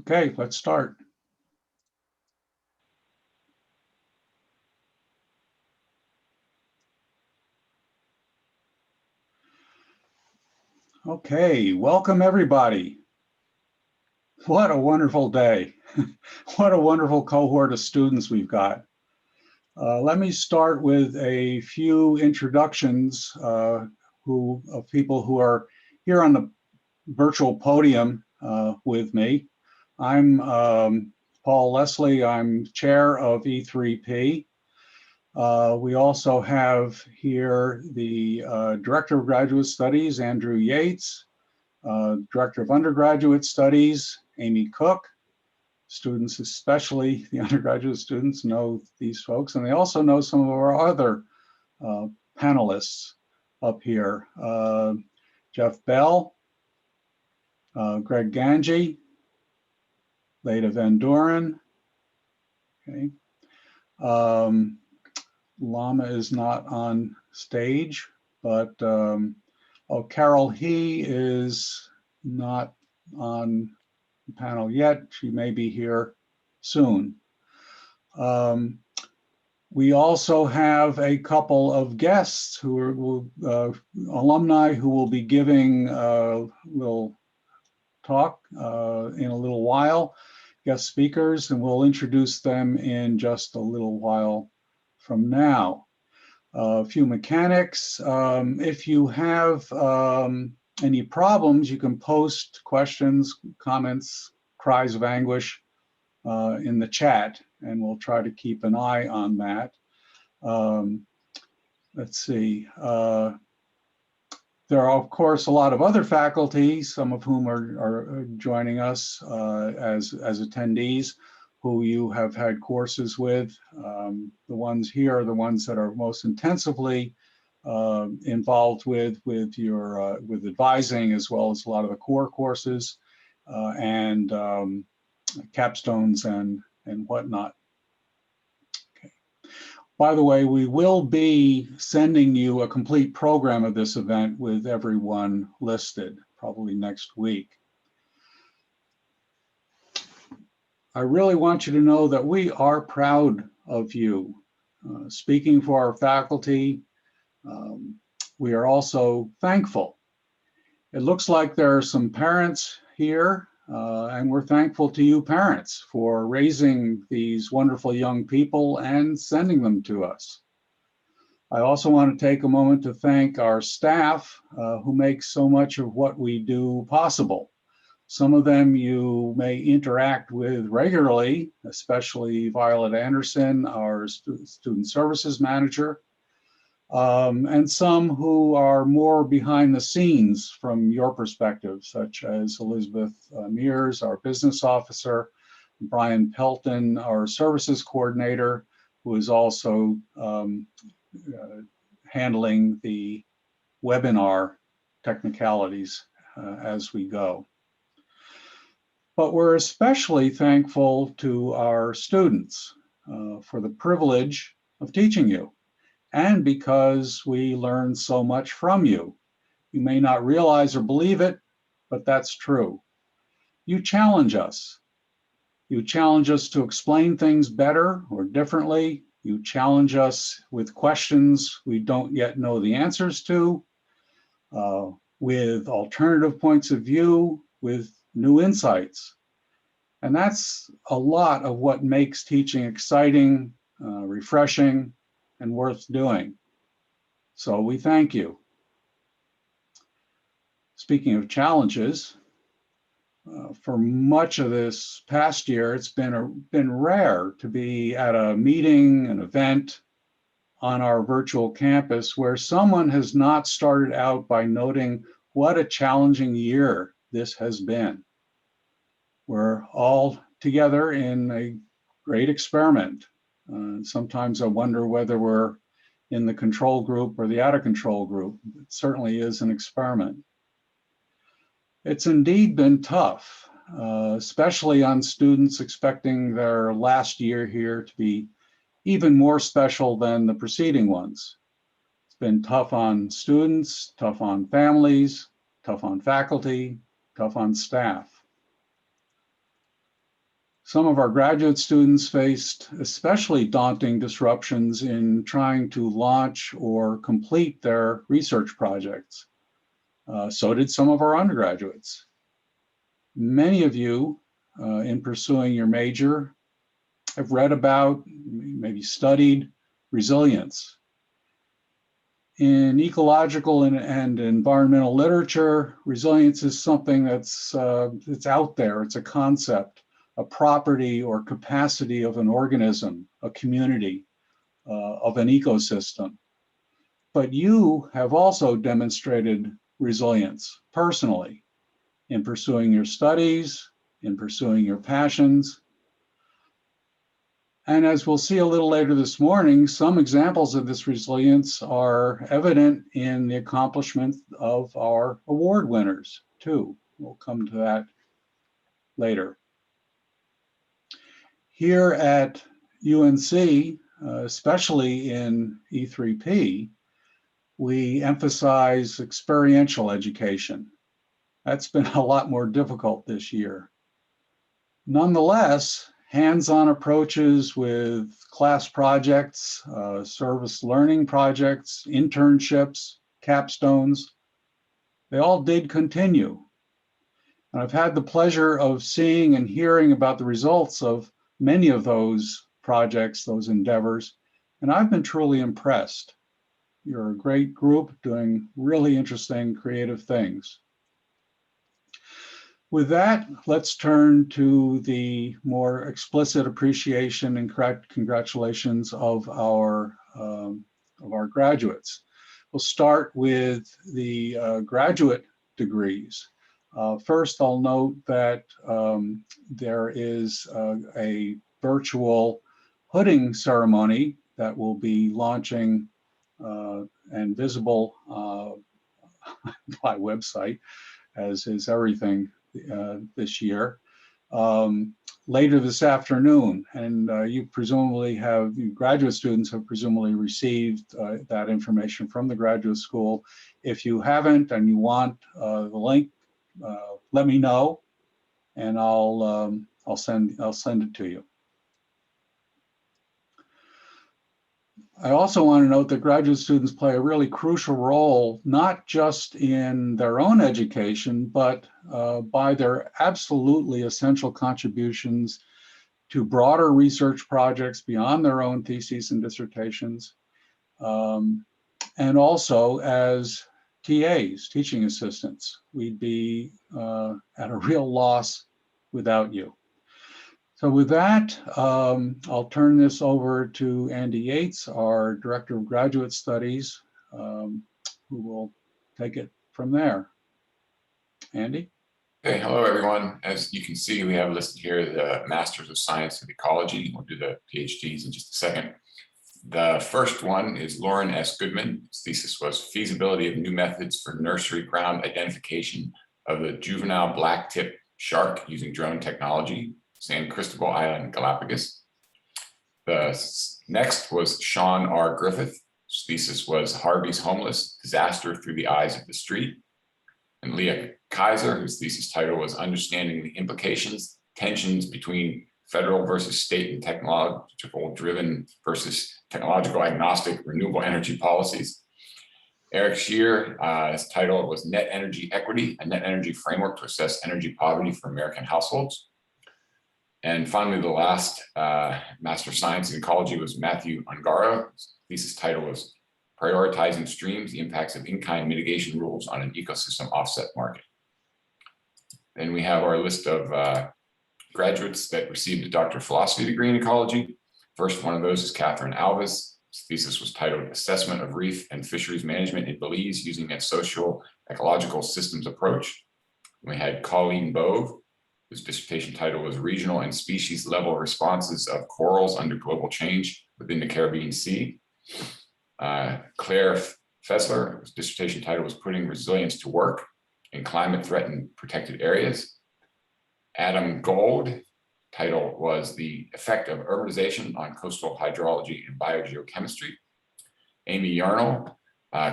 Okay, let's start. Okay, welcome everybody. What a wonderful day. What a wonderful cohort of students we've got. Let me start with a few introductions of people who are here on the virtual podium with me. I'm Paul Leslie. I'm chair of E3P. We also have here the Director of Graduate Studies, Andrew Yates, Director of Undergraduate Studies, Amy Cook. Students, especially the undergraduate students, know these folks, and they also know some of our other panelists up here. Jeff Bell, Greg Ganji, Leda Van Doren. Okay. Lama is not on stage, but Carol He is not on the panel yet. She may be here soon. We also have a couple of guests who are alumni who will be giving a little talk in a little while, guest speakers, and we'll introduce them in just a little while from now. A few mechanics. If you have any problems, you can post questions, comments, cries of anguish in the chat, and we'll try to keep an eye on that. Let's see. There are, of course, a lot of other faculty, some of whom are joining us as attendees, who you have had courses with. The ones here are the ones that are most intensively involved with advising, as well as a lot of the core courses and capstones and whatnot. Okay. By the way, we will be sending you a complete program of this event with everyone listed, probably next week. I really want you to know that we are proud of you. Speaking for our faculty, we are also thankful. It looks like there are some parents here, and we're thankful to you parents for raising these wonderful young people and sending them to us. I also want to take a moment to thank our staff who make so much of what we do possible. Some of them you may interact with regularly, especially Violet Anderson, our student services manager, and some who are more behind the scenes from your perspective, such as Elizabeth Muir, our business officer, Brian Pelton, our services coordinator, who is also handling the webinar technicalities as we go. But we're especially thankful to our students for the privilege of teaching you, and because we learn so much from you. You may not realize or believe it, but that's true. You challenge us. You challenge us to explain things better or differently. You challenge us with questions we don't yet know the answers to, with alternative points of view, with new insights. And that's a lot of what makes teaching exciting, refreshing, and worth doing. So we thank you. Speaking of challenges, for much of this past year, it's been rare to be at a meeting, an event on our virtual campus where someone has not started out by noting what a challenging year this has been. We're all together in a great experiment. Sometimes I wonder whether we're in the control group or the out of control group. It certainly is an experiment. It's indeed been tough, especially on students expecting their last year here to be even more special than the preceding ones. It's been tough on students, tough on families, tough on faculty, tough on staff. Some of our graduate students faced especially daunting disruptions in trying to launch or complete their research projects. So did some of our undergraduates. Many of you in pursuing your major have read about, maybe studied resilience. In ecological and environmental literature, resilience is something that's it's out there. It's a concept, a property or capacity of an organism, a community, of an ecosystem. But you have also demonstrated resilience personally in pursuing your studies, in pursuing your passions. And as we'll see a little later this morning, some examples of this resilience are evident in the accomplishment of our award winners, too. We'll come to that later. Here at UNC, especially in E3P, we emphasize experiential education. That's been a lot more difficult this year. Nonetheless, hands-on approaches with class projects, service learning projects, internships, capstones, they all did continue. And I've had the pleasure of seeing and hearing about the results of many of those projects, those endeavors, and I've been truly impressed. You're a great group doing really interesting, creative things. With that, let's turn to the more explicit appreciation and congratulations of our graduates. We'll start with the graduate degrees. First, I'll note that there is a virtual hooding ceremony that will be launching and visible by website, as is everything this year, later this afternoon. And you graduate students have presumably received that information from the graduate school. If you haven't and you want the link, let me know, and I'll send it to you. I also want to note that graduate students play a really crucial role, not just in their own education, but by their absolutely essential contributions to broader research projects beyond their own theses and dissertations, and also as TAs, teaching assistants. We'd be at a real loss without you. So with that, I'll turn this over to Andy Yates, our Director of Graduate Studies, who will take it from there. Andy? Okay, hello everyone. As you can see, we have listed here the Masters of Science in Ecology. We'll do the PhDs in just a second. The first one is Lauren S. Goodman. His thesis was Feasibility of New Methods for Nursery Ground Identification of the Juvenile Blacktip Shark using Drone Technology, San Cristobal Island, Galapagos. The next was Sean R. Griffith. His thesis was Harvey's Homeless, Disaster Through the Eyes of the Street. And Leah Kaiser, whose thesis title was Understanding the Implications, Tensions Between Federal versus State and Technological Driven versus Technological Agnostic Renewable Energy Policies. Eric Shear, his title was Net Energy Equity, a Net Energy Framework to Assess Energy Poverty for American Households. And finally, the last Master of Science in Ecology was Matthew Ungaro. His thesis title was Prioritizing Streams, the Impacts of In-Kind Mitigation Rules on an Ecosystem Offset Market. Then we have our list of graduates that received a Doctor of Philosophy degree in ecology. First one of those is Catherine Alves. His thesis was titled Assessment of Reef and Fisheries Management in Belize Using a Social Ecological Systems Approach. We had Colleen Bove, whose dissertation title was Regional and Species Level Responses of Corals Under Global Change Within the Caribbean Sea. Claire Fessler, whose dissertation title was Putting Resilience to Work in Climate Threatened Protected Areas. Adam Gold, title was The Effect of Urbanization on Coastal Hydrology and Biogeochemistry. Amy Yarnell,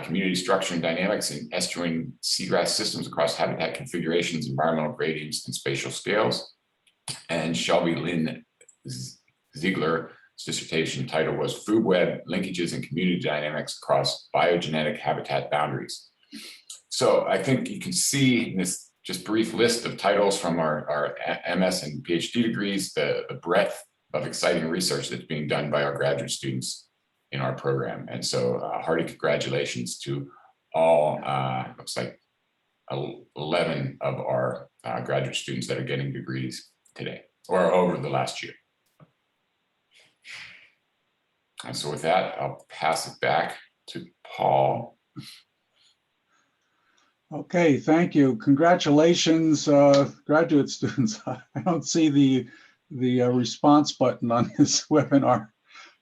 Community Structure and Dynamics in Estuarine Seagrass Systems Across Habitat Configurations, Environmental Gradients, and Spatial Scales. And Shelby Lynn Ziegler's dissertation title was Food Web Linkages and Community Dynamics Across Biogenetic Habitat Boundaries. So I think you can see in this just brief list of titles from our MS and PhD degrees, the breadth of exciting research that's being done by our graduate students in our program. And so hearty congratulations to all, looks like 11 of our graduate students that are getting degrees today or over the last year. And so with that, I'll pass it back to Paul. Okay, thank you. Congratulations, graduate students. I don't see the response button on this webinar,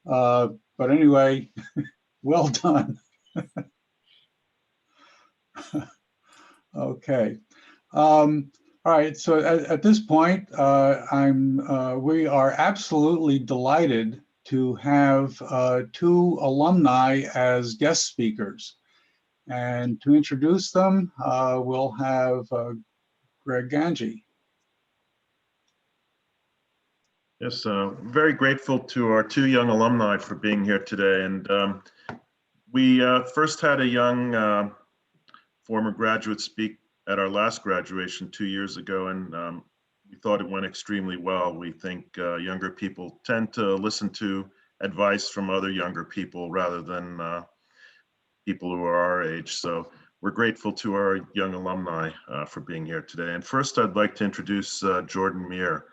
but anyway, well done. Okay. All right. So at this point, we are absolutely delighted to have two alumni as guest speakers. And to introduce them, we'll have Greg Ganji. Yes, very grateful to our two young alumni for being here today. And we first had a young former graduate speak at our last graduation 2 years ago, and we thought it went extremely well. We think younger people tend to listen to advice from other younger people rather than people who are our age. So we're grateful to our young alumni for being here today. And first, I'd like to introduce Jordan Muir.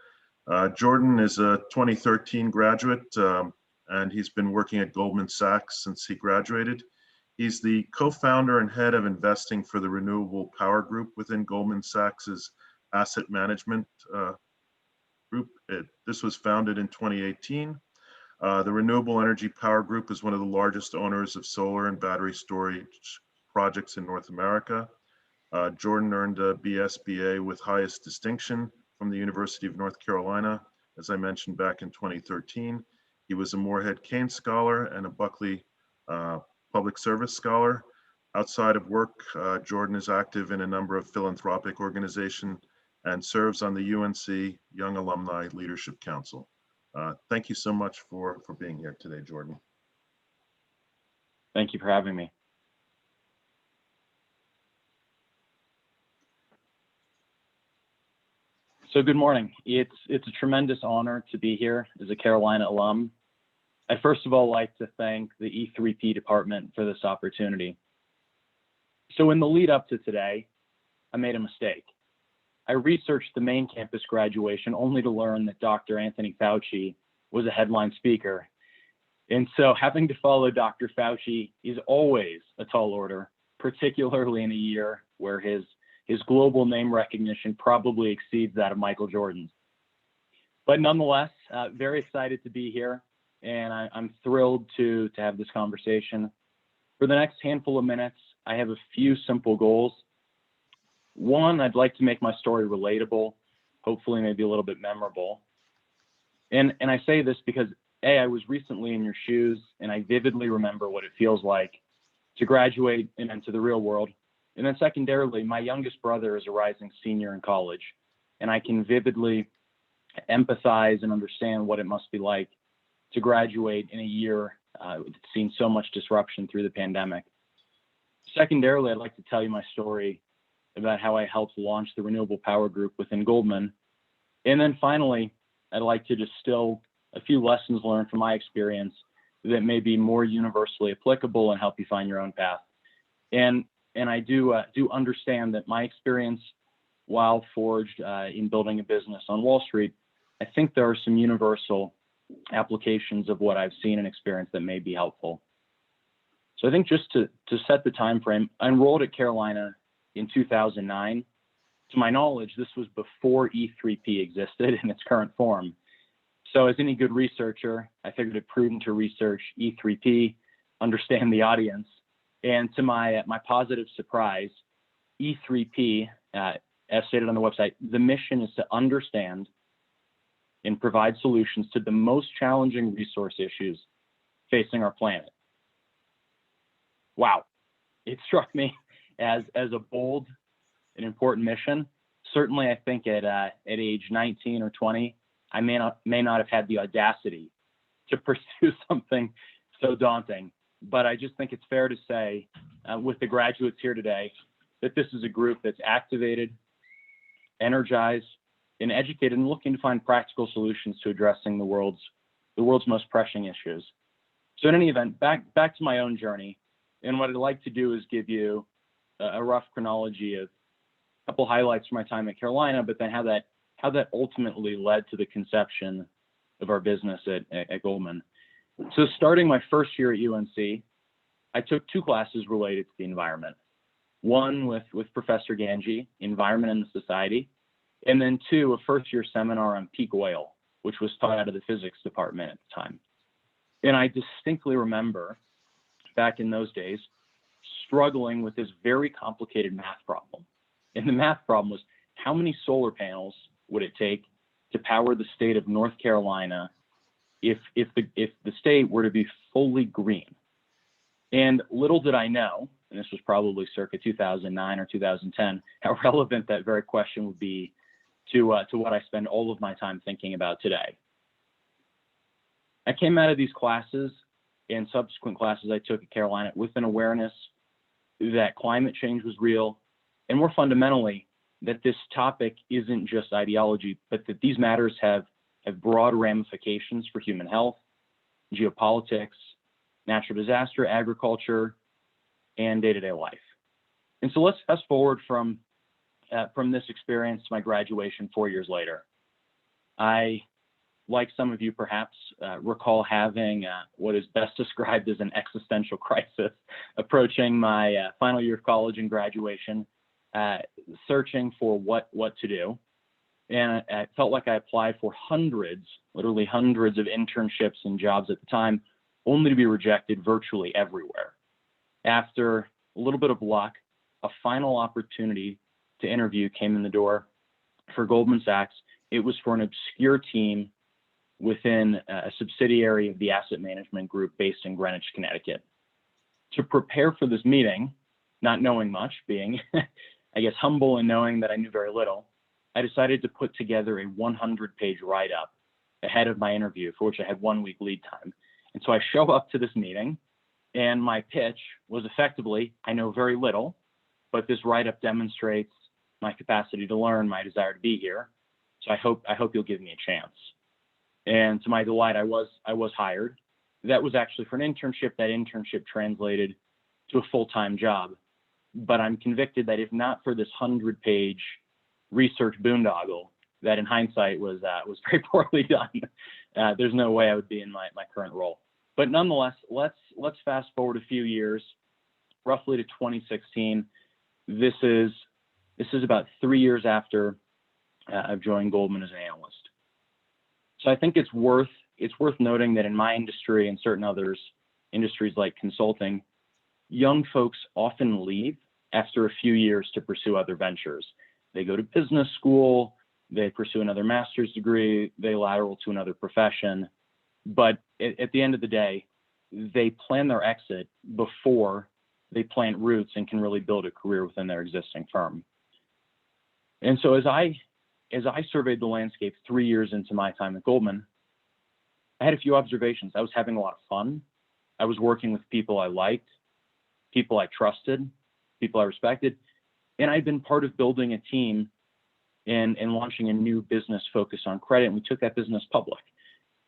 Jordan is a 2013 graduate, and he's been working at Goldman Sachs since he graduated. He's the co-founder and head of investing for the Renewable Power Group within Goldman Sachs's asset management group. This was founded in 2018. The Renewable Energy Power Group is one of the largest owners of solar and battery storage projects in North America. Jordan earned a BSBA with highest distinction from the University of North Carolina, as I mentioned, back in 2013. He was a Moorhead Keynes Scholar and a Buckley Public Service Scholar. Outside of work, Jordan is active in a number of philanthropic organizations and serves on the UNC Young Alumni Leadership Council. Thank you so much for being here today, Jordan. Thank you for having me. So good morning. It's a tremendous honor to be here as a Carolina alum. I first of all like to thank the E3P department for this opportunity. So in the lead up to today, I made a mistake. I researched the main campus graduation only to learn that Dr. Anthony Fauci was a headline speaker. And so having to follow Dr. Fauci is always a tall order, particularly in a year where his global name recognition probably exceeds that of Michael Jordan's. But nonetheless, very excited to be here, and I'm thrilled to have this conversation. For the next handful of minutes, I have a few simple goals. One, I'd like to make my story relatable, hopefully maybe a little bit memorable. And I say this because A, I was recently in your shoes, and I vividly remember what it feels like to graduate and enter the real world. And then secondarily, my youngest brother is a rising senior in college, and I can vividly empathize and understand what it must be like to graduate in a year that's seen so much disruption through the pandemic. Secondarily, I'd like to tell you my story about how I helped launch the Renewable Power Group within Goldman. And then finally, I'd like to distill a few lessons learned from my experience that may be more universally applicable and help you find your own path. And I do understand that my experience, while forged in building a business on Wall Street, I think there are some universal applications of what I've seen and experienced that may be helpful. So I think just to set the time frame, I enrolled at Carolina in 2009. To my knowledge, this was before E3P existed in its current form. So as any good researcher, I figured it prudent to research E3P, understand the audience, and to my positive surprise, E3P, as stated on the website, the mission is to understand and provide solutions to the most challenging resource issues facing our planet. Wow, it struck me as a bold and important mission. Certainly, I think at age 19 or 20, I may not have had the audacity to pursue something so daunting. But I just think it's fair to say, with the graduates here today, that this is a group that's activated, energized, and educated, and looking to find practical solutions to addressing the world's most pressing issues. So in any event, back to my own journey, and what I'd like to do is give you a rough chronology of a couple highlights from my time at Carolina, but then how that ultimately led to the conception of our business at Goldman. So starting my first year at UNC, I took 2 classes related to the environment. One with Professor Ganji, Environment and the Society, and then 2, a first-year seminar on peak oil, which was taught out of the physics department at the time. And I distinctly remember, back in those days, struggling with this very complicated math problem. And the math problem was, how many solar panels would it take to power the state of North Carolina if the state were to be fully green? And little did I know, and this was probably circa 2009 or 2010, how relevant that very question would be to what I spend all of my time thinking about today. I came out of these classes and subsequent classes I took at Carolina with an awareness that climate change was real, and more fundamentally, that this topic isn't just ideology, but that these matters have broad ramifications for human health, geopolitics, natural disaster, agriculture, and day-to-day life. And so let's fast forward from this experience to my graduation 4 years later. I, like some of you perhaps, recall having what is best described as an existential crisis approaching my final year of college and graduation, searching for what to do. And I felt like I applied for literally hundreds of internships and jobs at the time, only to be rejected virtually everywhere. After a little bit of luck, a final opportunity to interview came in the door for Goldman Sachs. It was for an obscure team within a subsidiary of the asset management group based in Greenwich, Connecticut. To prepare for this meeting, not knowing much, being, I guess, humble and knowing that I knew very little, I decided to put together a 100-page write-up ahead of my interview, for which I had 1 week lead time. And so I show up to this meeting, and my pitch was effectively, I know very little, but this write-up demonstrates my capacity to learn, my desire to be here. So I hope you'll give me a chance. And to my delight, I was hired. That was actually for an internship. That internship translated to a full-time job. But I'm convicted that if not for this 100-page research boondoggle, that in hindsight was very poorly done, there's no way I would be in my current role. But nonetheless, let's fast forward a few years, roughly to 2016. This is about 3 years after I've joined Goldman as an analyst. So I think it's worth noting that in my industry and certain others, industries like consulting, young folks often leave after a few years to pursue other ventures. They go to business school, they pursue another master's degree, they lateral to another profession. But at the end of the day, they plan their exit before they plant roots and can really build a career within their existing firm. And so as I surveyed the landscape 3 years into my time at Goldman, I had a few observations. I was having a lot of fun. I was working with people I liked, people I trusted, people I respected, and I'd been part of building a team and launching a new business focused on credit, and we took that business public.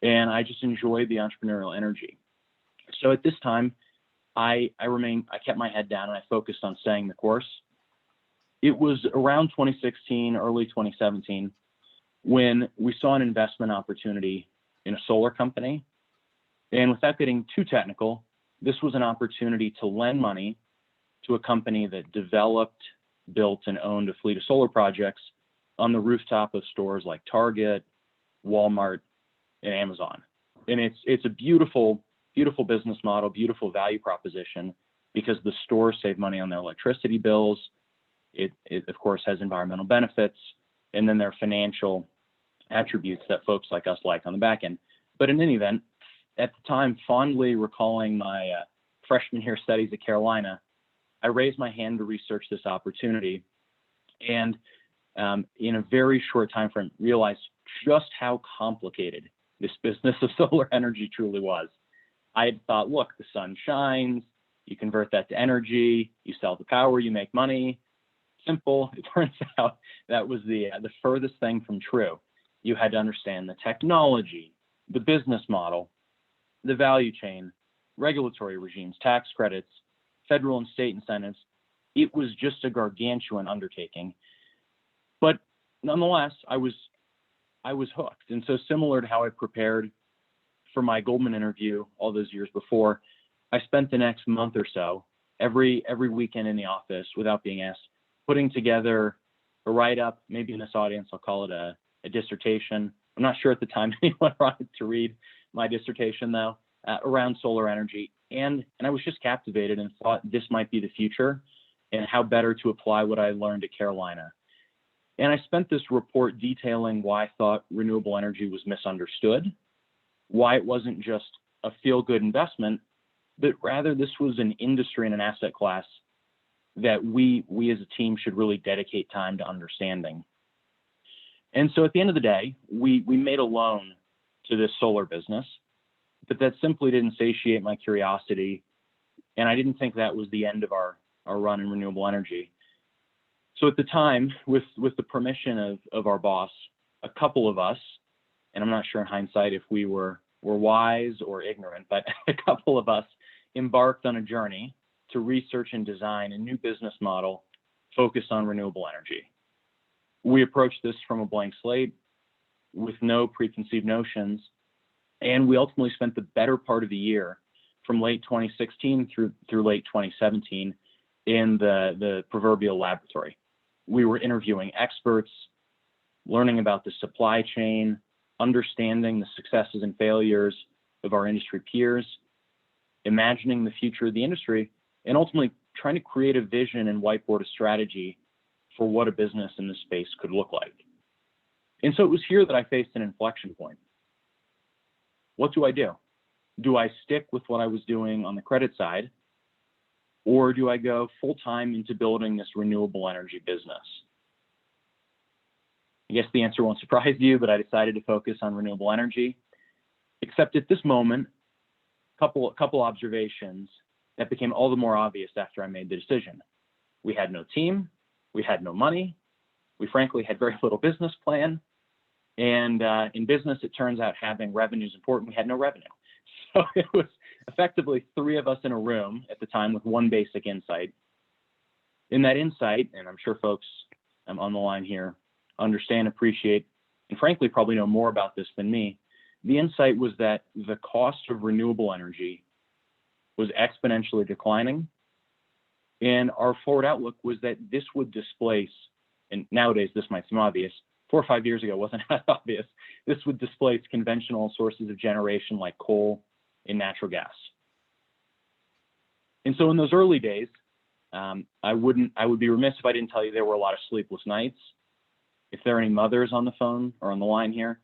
And I just enjoyed the entrepreneurial energy. So at this time, I kept my head down and I focused on staying the course. It was around 2016, early 2017, when we saw an investment opportunity in a solar company. And without getting too technical, this was an opportunity to lend money to a company that developed, built, and owned a fleet of solar projects on the rooftop of stores like Target, Walmart, and Amazon. And it's a beautiful, beautiful business model, beautiful value proposition, because the stores save money on their electricity bills. It of course has environmental benefits, and then there are financial attributes that folks like us like on the back end. But in any event, at the time, fondly recalling my freshman year studies at Carolina, I raised my hand to research this opportunity. And in a very short time frame, realized just how complicated this business of solar energy truly was. I had thought, look, the sun shines, you convert that to energy, you sell the power, you make money. Simple. It turns out that was the furthest thing from true. You had to understand the technology, the business model, the value chain, regulatory regimes, tax credits, federal and state incentives. It was just a gargantuan undertaking. But nonetheless, I was hooked. And so similar to how I prepared for my Goldman interview all those years before, I spent the next month or so, every weekend in the office without being asked, putting together a write-up. Maybe in this audience, I'll call it a dissertation. I'm not sure at the time anyone wanted to read my dissertation though, around solar energy. And I was just captivated and thought this might be the future and how better to apply what I learned at Carolina. And I spent this report detailing why I thought renewable energy was misunderstood, why it wasn't just a feel-good investment, but rather this was an industry and an asset class that we as a team should really dedicate time to understanding. And so at the end of the day, we made a loan to this solar business, but that simply didn't satiate my curiosity. And I didn't think that was the end of our run in renewable energy. So at the time, with the permission of our boss, a couple of us, and I'm not sure in hindsight if we were wise or ignorant, but a couple of us embarked on a journey to research and design a new business model focused on renewable energy. We approached this from a blank slate with no preconceived notions, and we ultimately spent the better part of the year from late 2016 through late 2017 in the proverbial laboratory. We were interviewing experts, learning about the supply chain, understanding the successes and failures of our industry peers, imagining the future of the industry, and ultimately trying to create a vision and whiteboard a strategy for what a business in this space could look like. And so it was here that I faced an inflection point. What do I do? Do I stick with what I was doing on the credit side, or do I go full-time into building this renewable energy business? I guess the answer won't surprise you, but I decided to focus on renewable energy. Except at this moment, couple observations that became all the more obvious after I made the decision. We had no team, we had no money, we frankly had very little business plan, and in business, it turns out having revenue is important. We had no revenue. So it was effectively three of us in a room at the time with one basic insight. In that insight, and I'm sure folks on the line here understand, appreciate, and frankly probably know more about this than me, the insight was that the cost of renewable energy was exponentially declining, and our forward outlook was that this would displace, and nowadays this might seem obvious, 4 or 5 years ago it wasn't that obvious, this would displace conventional sources of generation like coal and natural gas. And so in those early days, I would be remiss if I didn't tell you there were a lot of sleepless nights. If there are any mothers on the phone or on the line here,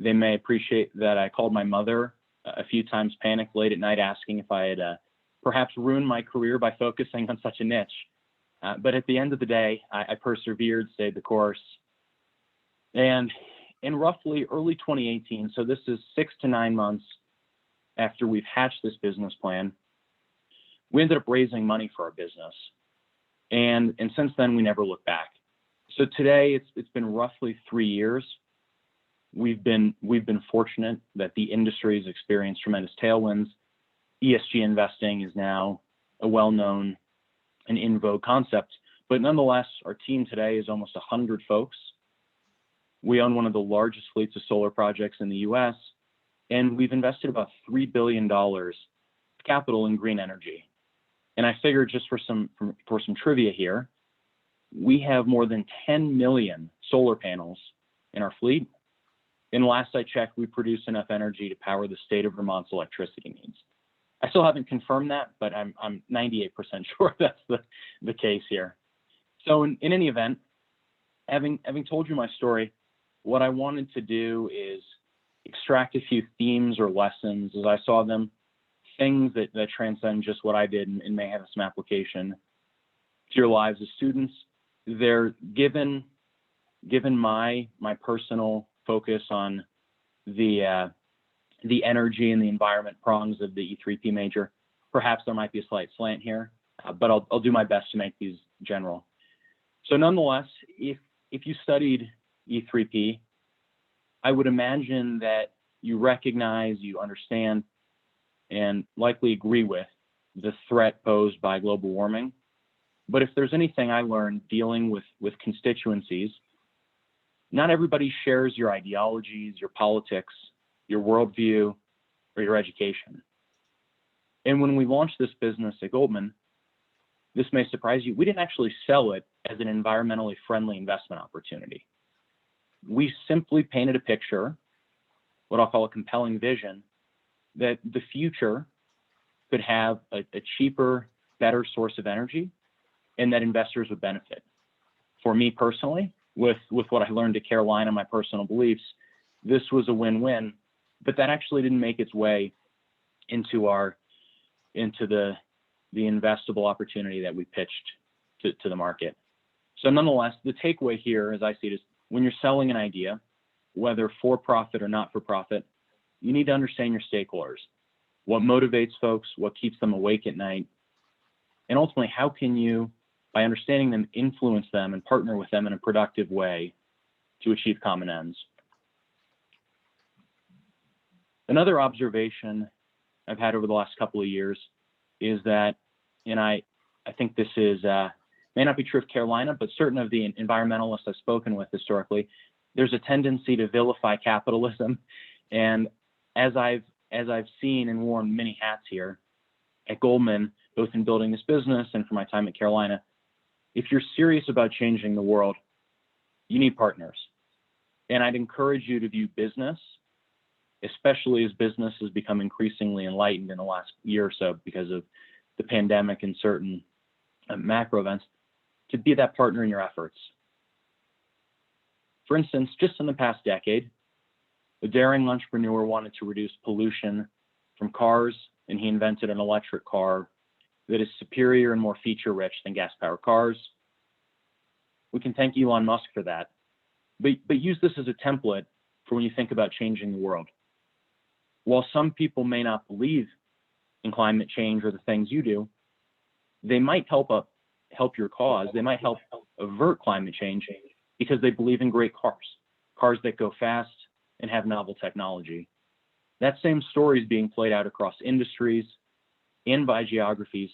they may appreciate that I called my mother a few times, panicked late at night, asking if I had perhaps ruined my career by focusing on such a niche. But at the end of the day, I persevered, stayed the course. And in roughly early 2018, so this is 6 to 9 months after we've hatched this business plan, we ended up raising money for our business. And since then, we never looked back. So today, it's been roughly 3 years. We've been fortunate that the industry has experienced tremendous tailwinds. ESG investing is now a well-known and in vogue concept, but nonetheless, our team today is almost 100 folks. We own one of the largest fleets of solar projects in the US, and we've invested about $3 billion capital in green energy. And I figured, just for some trivia here, we have more than 10 million solar panels in our fleet. And last I checked, we produce enough energy to power the state of Vermont's electricity needs. I still haven't confirmed that, but I'm 98% sure that's the case here. So in any event, having told you my story, what I wanted to do is extract a few themes or lessons as I saw them, things that transcend just what I did and may have some application to your lives as students. They're given given my personal focus on the energy and the environment prongs of the E3P major, perhaps there might be a slight slant here, but I'll do my best to make these general. So nonetheless, if you studied E3P, I would imagine that you recognize, you understand, and likely agree with the threat posed by global warming. But if there's anything I learned dealing with constituencies, not everybody shares your ideologies, your politics, your worldview, or your education. And when we launched this business at Goldman, this may surprise you, we didn't actually sell it as an environmentally friendly investment opportunity. We simply painted a picture, what I'll call a compelling vision, that the future could have a cheaper, better source of energy, and that investors would benefit. For me personally, with what I learned at Carolina, my personal beliefs, this was a win-win, but that actually didn't make its way into the investable opportunity that we pitched to the market. So nonetheless, the takeaway here, as I see it, is when you're selling an idea, whether for profit or not for profit, you need to understand your stakeholders. What motivates folks, what keeps them awake at night, and ultimately, how can you, by understanding them, influence them and partner with them in a productive way to achieve common ends. Another observation I've had over the last couple of years is that, and I think this is may not be true of Carolina, but certain of the environmentalists I've spoken with historically, there's a tendency to vilify capitalism. And as I've seen and worn many hats here at Goldman, both in building this business and for my time at Carolina, if you're serious about changing the world, you need partners. And I'd encourage you to view business, especially as business has become increasingly enlightened in the last year or so because of the pandemic and certain macro events, to be that partner in your efforts. For instance, just in the past decade, a daring entrepreneur wanted to reduce pollution from cars, and he invented an electric car that is superior and more feature-rich than gas-powered cars. We can thank Elon Musk for that, but use this as a template for when you think about changing the world. While some people may not believe in climate change or the things you do, they might help your cause. They might help avert climate change because they believe in great cars that go fast and have novel technology. That same story is being played out across industries and by geographies,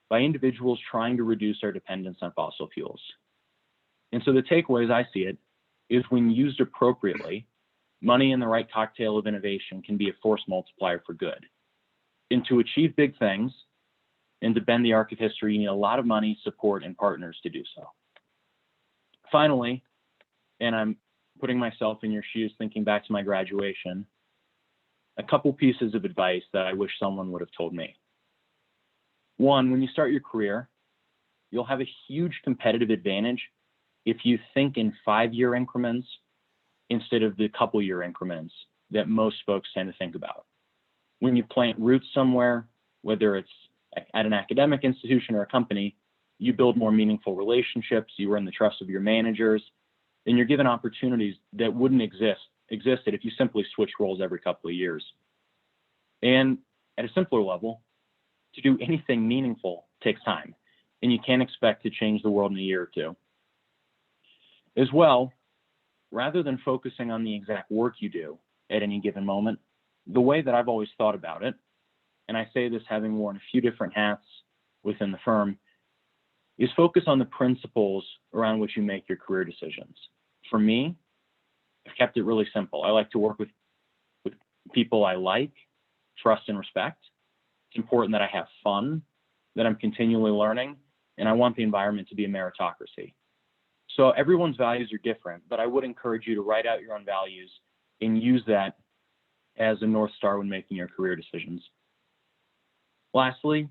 by individuals trying to reduce our dependence on fossil fuels. And so the takeaway, as I see it, is when used appropriately, money in the right cocktail of innovation can be a force multiplier for good. And to achieve big things and to bend the arc of history, you need a lot of money, support, and partners to do so. Finally, and I'm putting myself in your shoes, thinking back to my graduation, a couple pieces of advice that I wish someone would have told me. One, when you start your career, you'll have a huge competitive advantage if you think in 5-year increments instead of the couple-year increments that most folks tend to think about. When you plant roots somewhere, whether it's at an academic institution or a company, you build more meaningful relationships, you earn the trust of your managers, and you're given opportunities that wouldn't existed if you simply switch roles every couple of years. And at a simpler level, to do anything meaningful takes time, and you can't expect to change the world in a year or two. As well, rather than focusing on the exact work you do at any given moment, the way that I've always thought about it, and I say this having worn a few different hats within the firm, is focus on the principles around which you make your career decisions. For me, I've kept it really simple. I like to work with people I like, trust, and respect. It's important that I have fun, that I'm continually learning, and I want the environment to be a meritocracy. So everyone's values are different, but I would encourage you to write out your own values and use that as a North Star when making your career decisions. Lastly,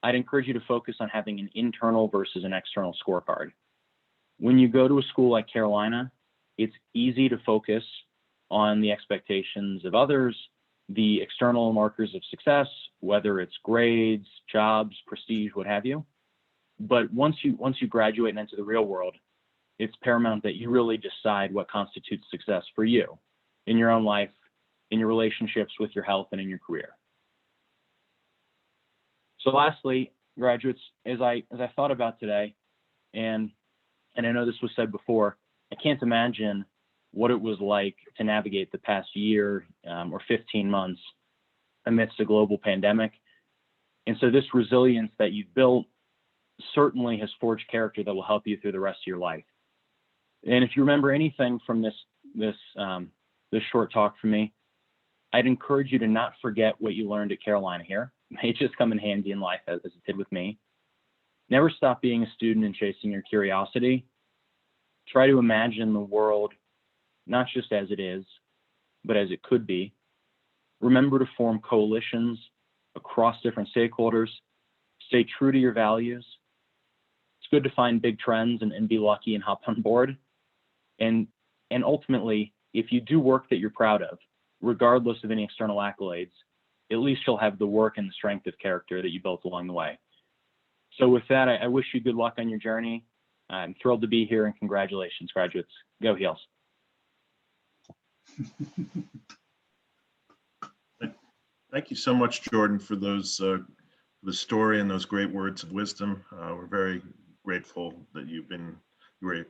I'd encourage you to focus on having an internal versus an external scorecard. When you go to a school like Carolina, it's easy to focus on the expectations of others, the external markers of success, whether it's grades, jobs, prestige, what have you. But once you graduate and enter the real world, it's paramount that you really decide what constitutes success for you in your own life, in your relationships with your health, and in your career. So lastly, graduates, as I thought about today, and I know this was said before, I can't imagine what it was like to navigate the past year or 15 months amidst a global pandemic. And so this resilience that you've built certainly has forged character that will help you through the rest of your life. And if you remember anything from this short talk from me, I'd encourage you to not forget what you learned at Carolina here. It may just come in handy in life as it did with me. Never stop being a student and chasing your curiosity. Try to imagine the world not just as it is, but as it could be. Remember to form coalitions across different stakeholders. Stay true to your values. It's good to find big trends and be lucky and hop on board. And ultimately, if you do work that you're proud of, regardless of any external accolades, at least you'll have the work and the strength of character that you built along the way. So with that, I wish you good luck on your journey. I'm thrilled to be here, and congratulations, graduates. Go Heels. Thank you so much, Jordan, for those the story and those great words of wisdom. We're very grateful that you were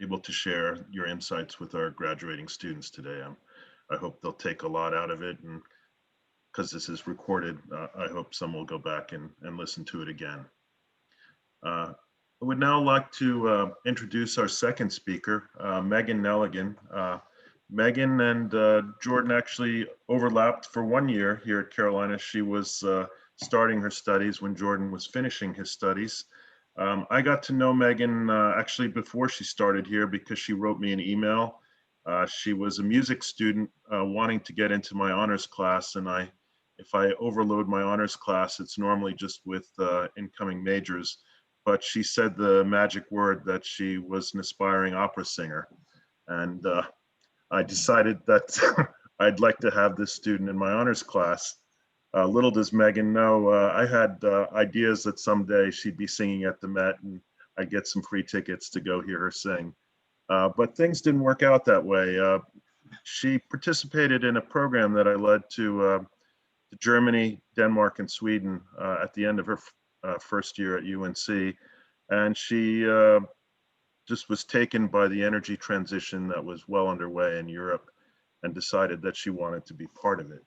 able to share your insights with our graduating students today. I hope they'll take a lot out of it, and because this is recorded, I hope some will go back and listen to it again. I would now like to introduce our second speaker, Megannelligan. Megan and Jordan actually overlapped for 1 year here at Carolina. She was starting her studies when Jordan was finishing his studies. I got to know Megan actually before she started here because she wrote me an email. She was a music student wanting to get into my honors class, and if I overload my honors class, it's normally just with incoming majors. But she said the magic word that she was an aspiring opera singer. And I decided that I'd like to have this student in my honors class. Little does Megan know, I had ideas that someday she'd be singing at the Met and I'd get some free tickets to go hear her sing. But things didn't work out that way. She participated in a program that I led to Germany, Denmark, and Sweden at the end of her first year at UNC. And she just was taken by the energy transition that was well underway in Europe and decided that she wanted to be part of it.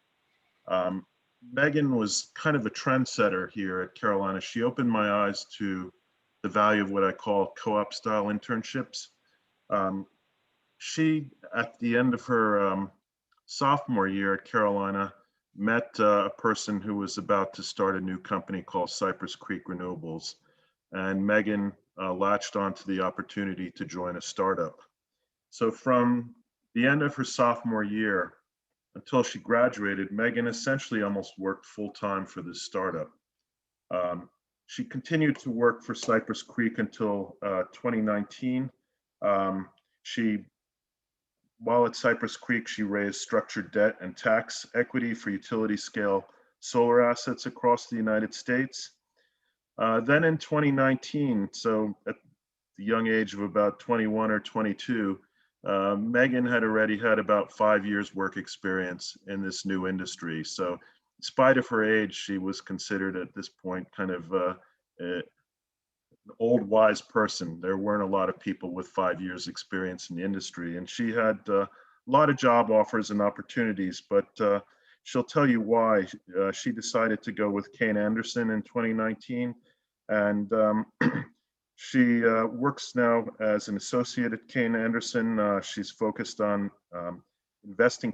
Megan was kind of a trendsetter here at Carolina. She opened my eyes to the value of what I call co-op style internships. She, at the end of her sophomore year at Carolina, met a person who was about to start a new company called Cypress Creek Renewables. And Megan latched onto the opportunity to join a startup. So from the end of her sophomore year until she graduated, Megan essentially almost worked full-time for this startup. She continued to work for Cypress Creek until 2019. While at Cypress Creek, she raised structured debt and tax equity for utility scale solar assets across the United States. Then in 2019, so at the young age of about 21 or 22, Megan had already had about 5 years work experience in this new industry. So in spite of her age, she was considered at this point kind of an old wise person. There weren't a lot of people with 5 years experience in the industry, and she had a lot of job offers and opportunities, but she'll tell you why. She decided to go with Kane Anderson in 2019, and she works now as an associate at Kane Anderson. She's focused on investing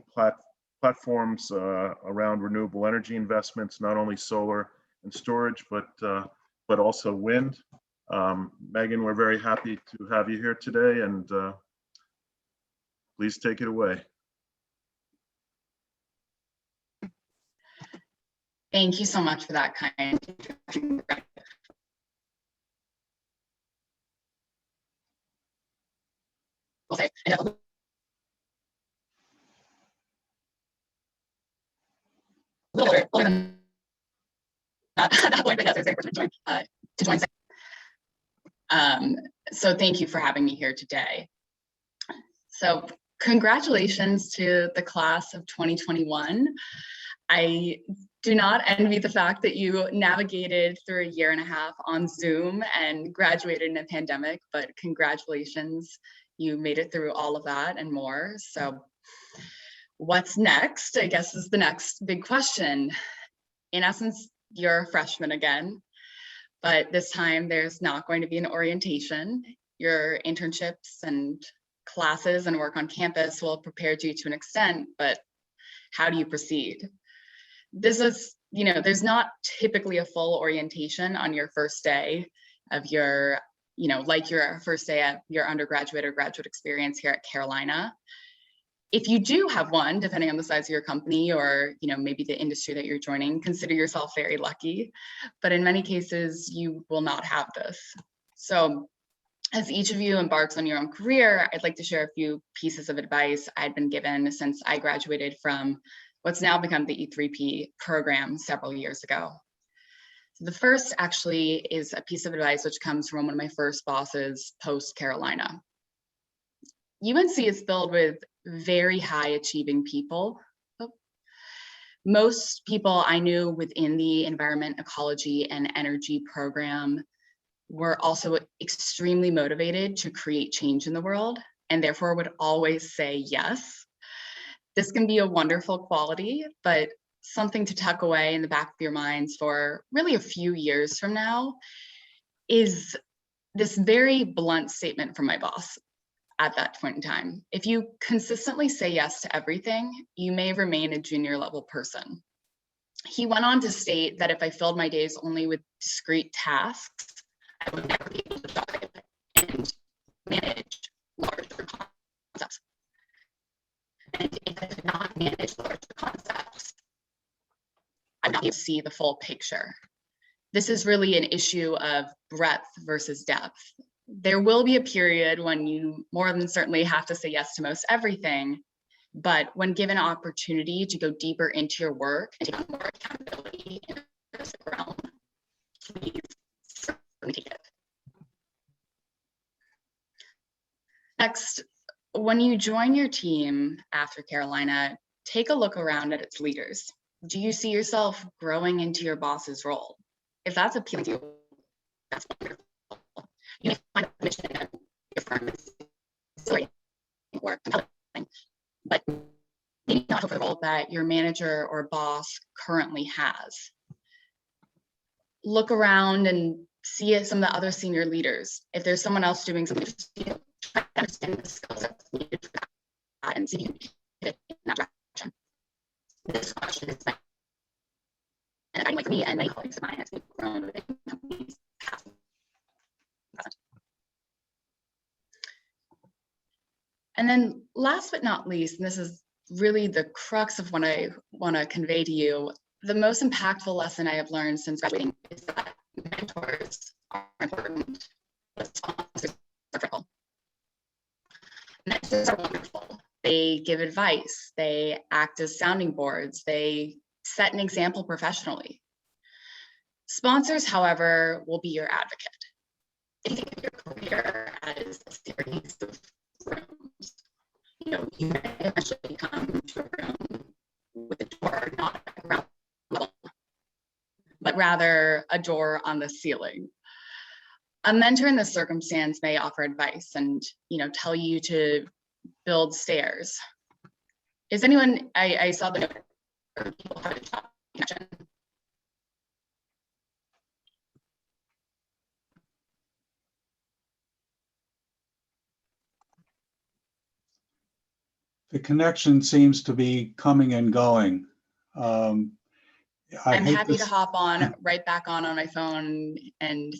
platforms around renewable energy investments, not only solar and storage, but also wind. Megan, we're very happy to have you here today, and please take it away. Thank you so much for that kind introduction. Okay. A little older than that at that point, but yes, I was very fortunate to join. So thank you for having me here today. So congratulations to the class of 2021. I do not envy the fact that you navigated through a year and a half on Zoom and graduated in a pandemic, but congratulations, you made it through all of that and more. So what's next, I guess, is the next big question. In essence, you're a freshman again, but this time there's not going to be an orientation. Your internships and classes and work on campus will have prepared you to an extent, but how do you proceed? This is, there's not typically a full orientation on your first day of your, like your first day at your undergraduate or graduate experience here at Carolina. If you do have one, depending on the size of your company or, maybe the industry that you're joining, consider yourself very lucky. But in many cases, you will not have this. So as each of you embarks on your own career, I'd like to share a few pieces of advice I'd been given since I graduated from what's now become the E3P program several years ago. So the first actually is a piece of advice which comes from one of my first bosses post-Carolina. UNC is filled with very high achieving people. Most people I knew within the environment, ecology, and energy program were also extremely motivated to create change in the world and therefore would always say yes. This can be a wonderful quality, but something to tuck away in the back of your minds for really a few years from now is this very blunt statement from my boss at that point in time. If you consistently say yes to everything, you may remain a junior level person. He went on to state that if I filled my days only with discrete tasks, I would never be able to dive and manage larger concepts. And if I could not manage larger concepts, I would not be able to see the full picture. This is really an issue of breadth versus depth. There will be a period when you more than certainly have to say yes to most everything, but when given an opportunity to go deeper into your work and take on more accountability in this realm, please certainly take it. Next, when you join your team after Carolina, take a look around at its leaders. Do you see yourself growing into your boss's role? If that's appealing to you, that's wonderful. You may find a mission in your firm is exhilarating or compelling, but maybe not for the role that your manager or boss currently has. Look around and see some of the other senior leaders. If there's someone else doing something, try to understand the skill sets needed for that and see if you can hit in that direction. This question is and I like me and many colleagues of mine as we've grown within companies past and present. And then last but not least, and this is really the crux of what I want to convey to you, the most impactful lesson I have learned since graduating is that mentors are important, but sponsors are critical. Mentors are wonderful. They give advice, they act as sounding boards, they set an example professionally. Sponsors, however, will be your advocate. If you think of your career as a series of rooms, you may eventually come to a room with a door not at ground level, but rather a door on the ceiling. A mentor in this circumstance may offer advice and tell you to build stairs. Is anyone, I saw the note, people have a job connection. The connection seems to be coming and going. I'm happy to hop on right back on my phone and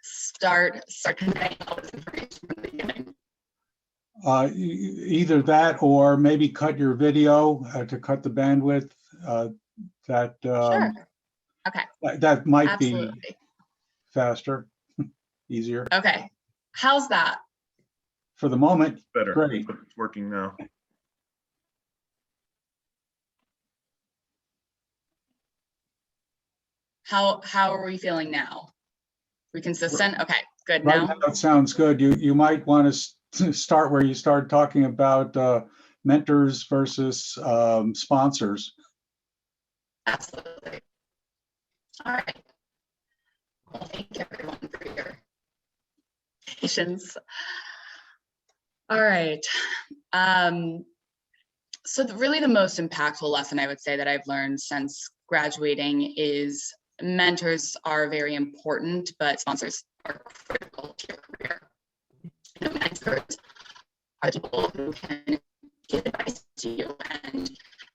start conveying all this information from the beginning. Either that or maybe cut your video to cut the bandwidth. Sure. Okay. That might Absolutely. be faster, easier. Okay. How's that? For the moment, Better. great. It's working now. How are we feeling now? We consistent? Okay. Good Right now? now, it sounds good. You might want to start where you started talking about mentors versus sponsors. Absolutely. All right. Well, thank you everyone for your patience. All right. So really the most impactful lesson I would say that I've learned since graduating is mentors are very important, but sponsors are critical to your career. You know, mentors are people who can give advice to you and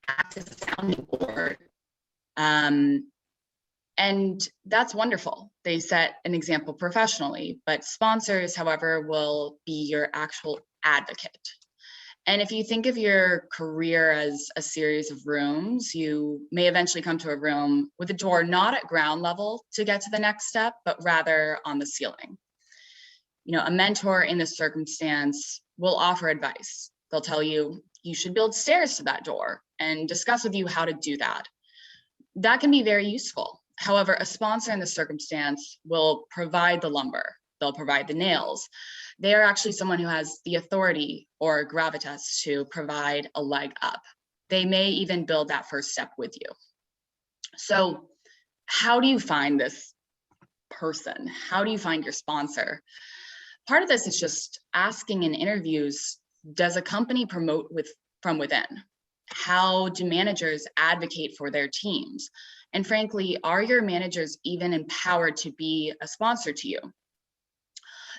act as a sounding board. And that's wonderful. They set an example professionally, but sponsors, however, will be your actual advocate. And if you think of your career as a series of rooms, you may eventually come to a room with a door not at ground level to get to the next step, but rather on the ceiling. You know, a mentor in this circumstance will offer advice. They'll tell you, you should build stairs to that door and discuss with you how to do that. That can be very useful. However, a sponsor in this circumstance will provide the lumber. They'll provide the nails. They are actually someone who has the authority or gravitas to provide a leg up. They may even build that first step with you. So how do you find this person? How do you find your sponsor? Part of this is just asking in interviews, does a company promote from within? How do managers advocate for their teams? And frankly, are your managers even empowered to be a sponsor to you?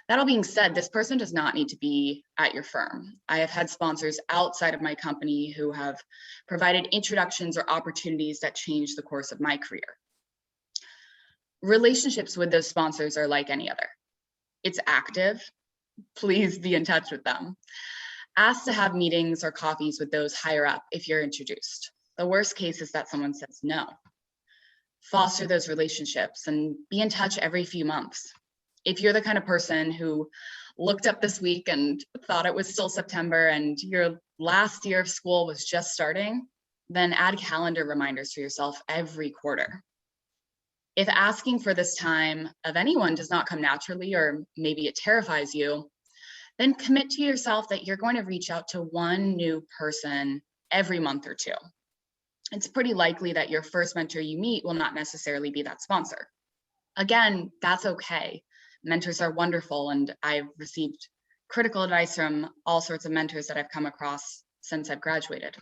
That all being said, this person does not need to be at your firm. I have had sponsors outside of my company who have provided introductions or opportunities that changed the course of my career. Relationships with those sponsors are like any other. It's active. Please be in touch with them. Ask to have meetings or coffees with those higher up if you're introduced. The worst case is that someone says no. Foster those relationships and be in touch every few months. If you're the kind of person who looked up this week and thought it was still September and your last year of school was just starting, then add calendar reminders for yourself every quarter. If asking for this time of anyone does not come naturally, or maybe it terrifies you, then commit to yourself that you're going to reach out to one new person every month or two. It's pretty likely that your first mentor you meet will not necessarily be that sponsor. Again, that's okay. Mentors are wonderful, and I've received critical advice from all sorts of mentors that I've come across since I've graduated.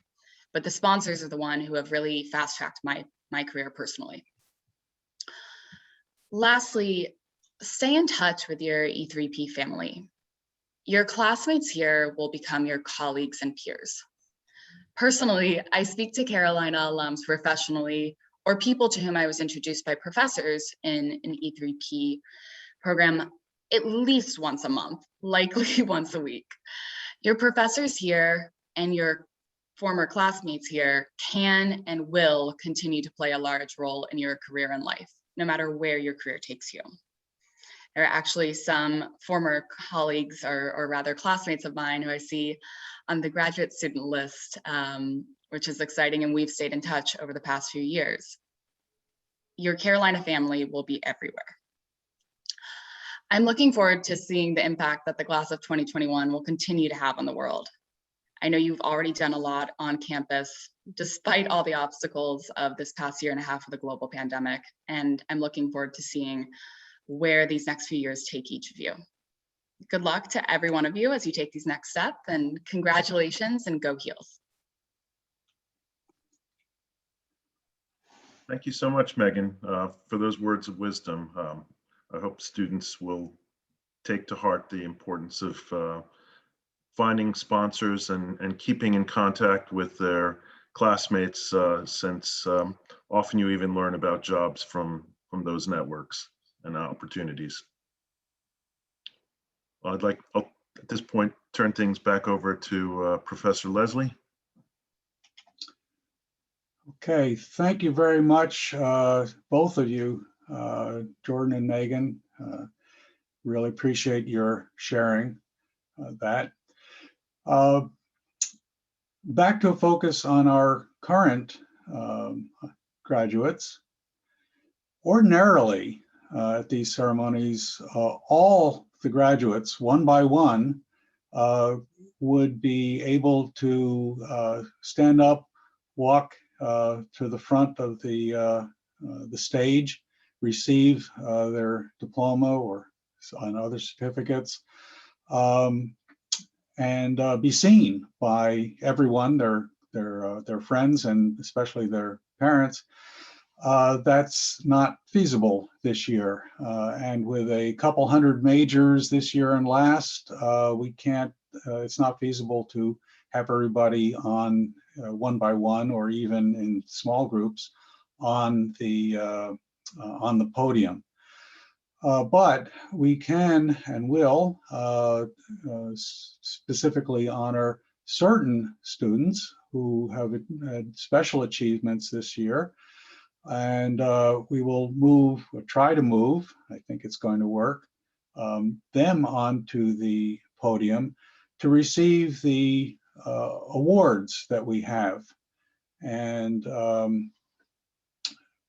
But the sponsors are the one who have really fast-tracked my career personally. Lastly, stay in touch with your E3P family. Your classmates here will become your colleagues and peers. Personally, I speak to Carolina alums professionally, or people to whom I was introduced by professors in an E3P program at least once a month, likely once a week. Your professors here and your former classmates here can and will continue to play a large role in your career and life, no matter where your career takes you. There are actually some former colleagues or rather classmates of mine who I see on the graduate student list, which is exciting, and we've stayed in touch over the past few years. Your Carolina family will be everywhere. I'm looking forward to seeing the impact that the class of 2021 will continue to have on the world. I know you've already done a lot on campus, despite all the obstacles of this past year and a half of the global pandemic, and I'm looking forward to seeing where these next few years take each of you. Good luck to every one of you as you take these next steps, and congratulations and go Heels. Thank you so much, Megan, for those words of wisdom. I hope students will take to heart the importance of finding sponsors and keeping in contact with their classmates, since often you even learn about jobs from those networks and opportunities. I'll at this point turn things back over to Professor Leslie. Okay, thank you very much, both of you, Jordan and Megan. Really appreciate your sharing that. Back to a focus on our current graduates. Ordinarily, at these ceremonies, all the graduates, one by one, would be able to stand up, walk to the front of the stage, receive their diploma or other certificates, and be seen by everyone, their friends, and especially their parents. That's not feasible this year. And with a couple hundred majors this year and last, we can't, it's not feasible to have everybody on one by one, or even in small groups on the podium. But we can and will specifically honor certain students who have had special achievements this year. And we will move, or try to move, I think it's going to work, them onto the podium to receive the awards that we have. And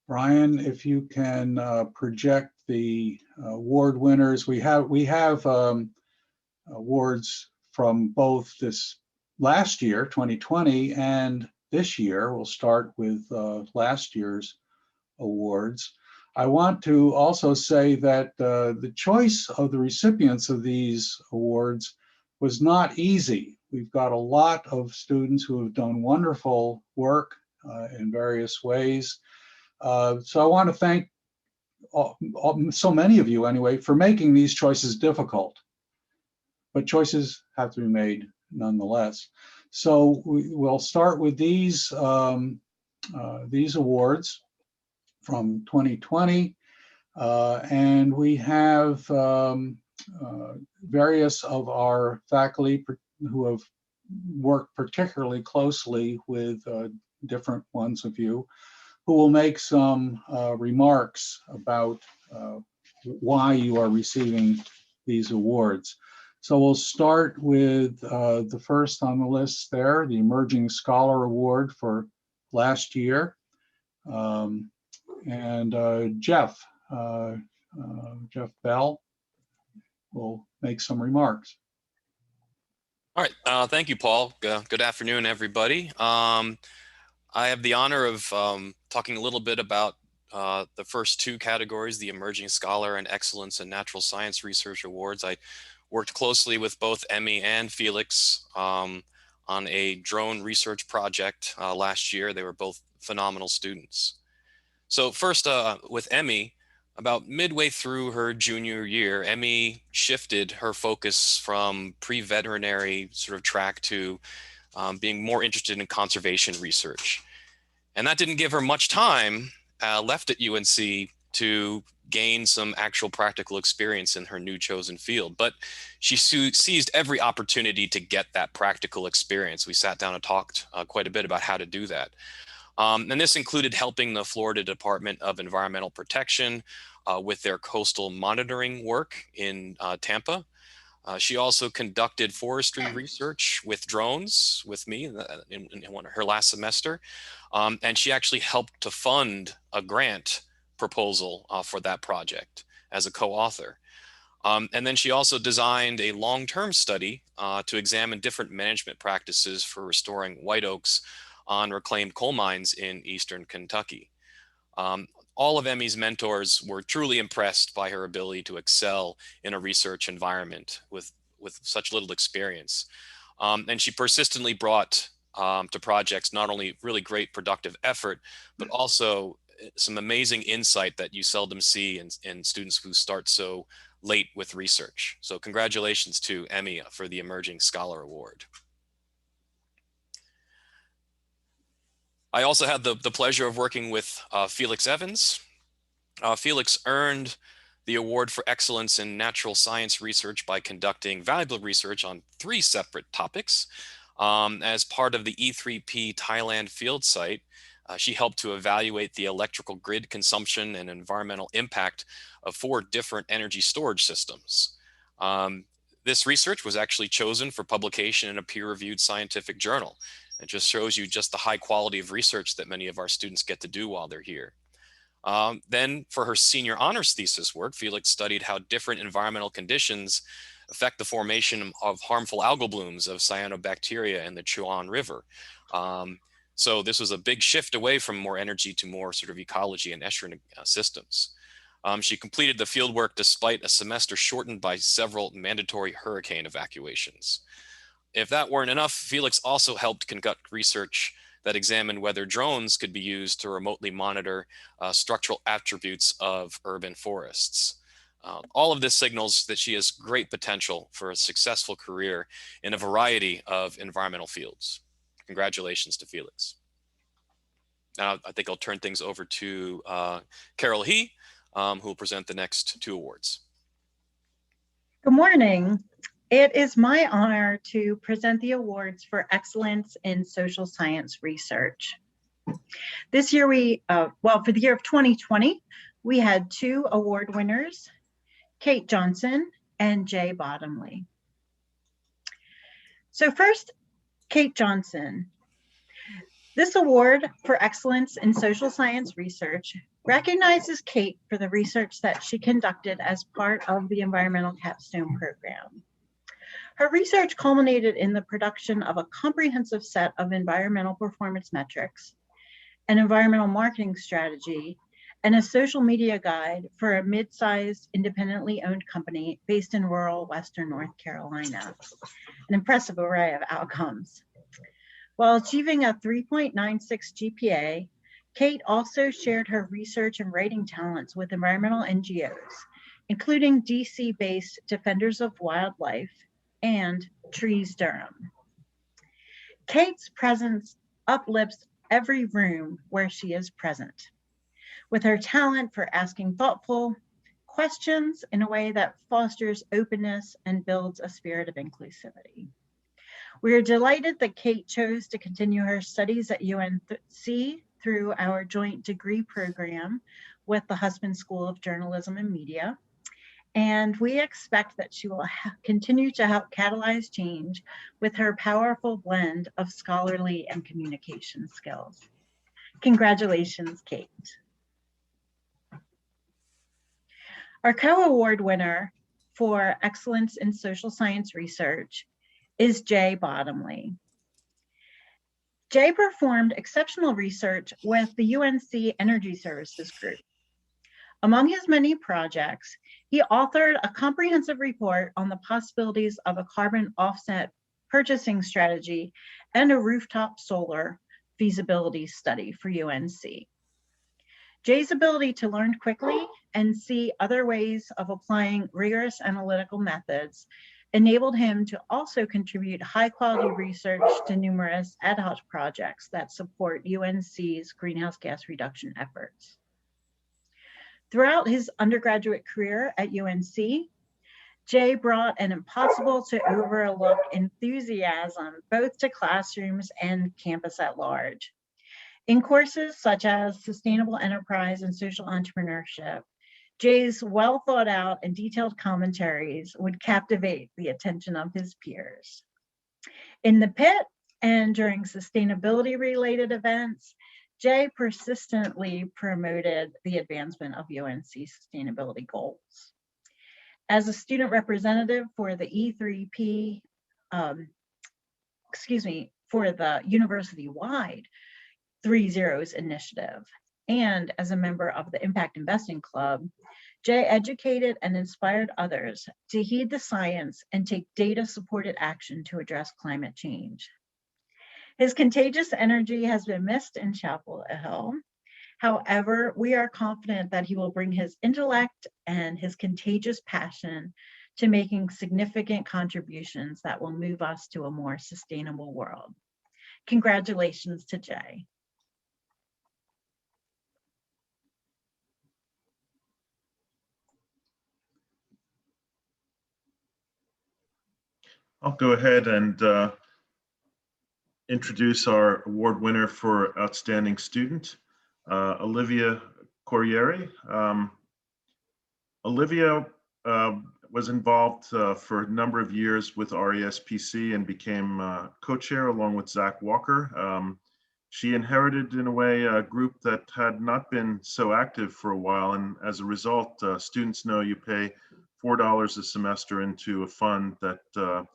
Brian, if you can project the award winners. We have awards from both this last year, 2020, and this year. We'll start with last year's awards. I want to also say that the choice of the recipients of these awards was not easy. We've got a lot of students who have done wonderful work in various ways. So I want to thank so many of you anyway for making these choices difficult, but choices have to be made nonetheless. So we'll start with these awards from 2020, and we have various of our faculty who have worked particularly closely with different ones of you, who will make some remarks about why you are receiving these awards. So we'll start with the first on the list there, the Emerging Scholar Award for last year. Jeff Bell will make some remarks. All right, thank you, Paul. Good afternoon, everybody. I have the honor of talking a little bit about the first two categories, the Emerging Scholar and Excellence in Natural Science Research Awards. I worked closely with both Emmy and Felix on a drone research project last year. They were both phenomenal students. So first, with Emmy, about midway through her junior year, Emmy shifted her focus from pre-veterinary sort of track to being more interested in conservation research. And that didn't give her much time left at UNC to gain some actual practical experience in her new chosen field. But she seized every opportunity to get that practical experience. We sat down and talked quite a bit about how to do that. And this included helping the Florida Department of Environmental Protection with their coastal monitoring work in Tampa. She also conducted forestry research with drones with me in her last semester. And she actually helped to fund a grant proposal for that project as a co-author. And then she also designed a long-term study to examine different management practices for restoring white oaks on reclaimed coal mines in eastern Kentucky. All of Emmy's mentors were truly impressed by her ability to excel in a research environment with such little experience. And she persistently brought to projects not only really great productive effort, but also some amazing insight that you seldom see in students who start so late with research. So congratulations to Emmy for the Emerging Scholar Award. I also had the pleasure of working with Felix Evans. Felix earned the award for excellence in natural science research by conducting valuable research on 3 separate topics. As part of the E3P Thailand field site, she helped to evaluate the electrical grid consumption and environmental impact of 4 different energy storage systems. This research was actually chosen for publication in a peer-reviewed scientific journal. It just shows you just the high quality of research that many of our students get to do while they're here. Then for her senior honors thesis work, Felix studied how different environmental conditions affect the formation of harmful algal blooms of cyanobacteria in the Chuan River. So this was a big shift away from more energy to more sort of ecology and estuarine systems. She completed the fieldwork despite a semester shortened by several mandatory hurricane evacuations. If that weren't enough, Felix also helped conduct research that examined whether drones could be used to remotely monitor structural attributes of urban forests. All of this signals that she has great potential for a successful career in a variety of environmental fields. Congratulations to Felix. Now I think I'll turn things over to Carol He, who will present the next two awards. Good morning. It is my honor to present the awards for excellence in social science research. This year for the year of 2020, we had two award winners, Kate Johnson and Jay Bottomley. So first, Kate Johnson. This award for excellence in social science research recognizes Kate for the research that she conducted as part of the Environmental Capstone Program. Her research culminated in the production of a comprehensive set of environmental performance metrics, an environmental marketing strategy, and a social media guide for a mid-sized independently owned company based in rural Western North Carolina. An impressive array of outcomes. While achieving a 3.96 GPA, Kate also shared her research and writing talents with environmental NGOs, including DC-based Defenders of Wildlife and Trees Durham. Kate's presence uplifts every room where she is present, with her talent for asking thoughtful questions in a way that fosters openness and builds a spirit of inclusivity. We are delighted that Kate chose to continue her studies at UNC through our joint degree program with the Husband School of Journalism and Media. And we expect that she will continue to help catalyze change with her powerful blend of scholarly and communication skills. Congratulations, Kate. Our co-award winner for excellence in social science research is Jay Bottomley. Jay performed exceptional research with the UNC Energy Services Group. Among his many projects, he authored a comprehensive report on the possibilities of a carbon offset purchasing strategy and a rooftop solar feasibility study for UNC. Jay's ability to learn quickly and see other ways of applying rigorous analytical methods enabled him to also contribute high-quality research to numerous ad hoc projects that support UNC's greenhouse gas reduction efforts. Throughout his undergraduate career at UNC, Jay brought an impossible to overlook enthusiasm both to classrooms and campus at large. In courses such as Sustainable Enterprise and Social Entrepreneurship, Jay's well thought out and detailed commentaries would captivate the attention of his peers. In the pit and during sustainability related events, Jay persistently promoted the advancement of UNC sustainability goals. As a student representative for the E3P, for the university-wide 3 Zeros initiative, and as a member of the Impact Investing Club, Jay educated and inspired others to heed the science and take data-supported action to address climate change. His contagious energy has been missed in Chapel Hill. However, we are confident that he will bring his intellect and his contagious passion to making significant contributions that will move us to a more sustainable world. Congratulations to Jay. I'll go ahead and introduce our award winner for Outstanding Student, Olivia Corriere. Olivia was involved for a number of years with RESPC and became co-chair along with Zach Walker. She inherited, in a way, a group that had not been so active for a while. And as a result, students know you pay $4 a semester into a fund that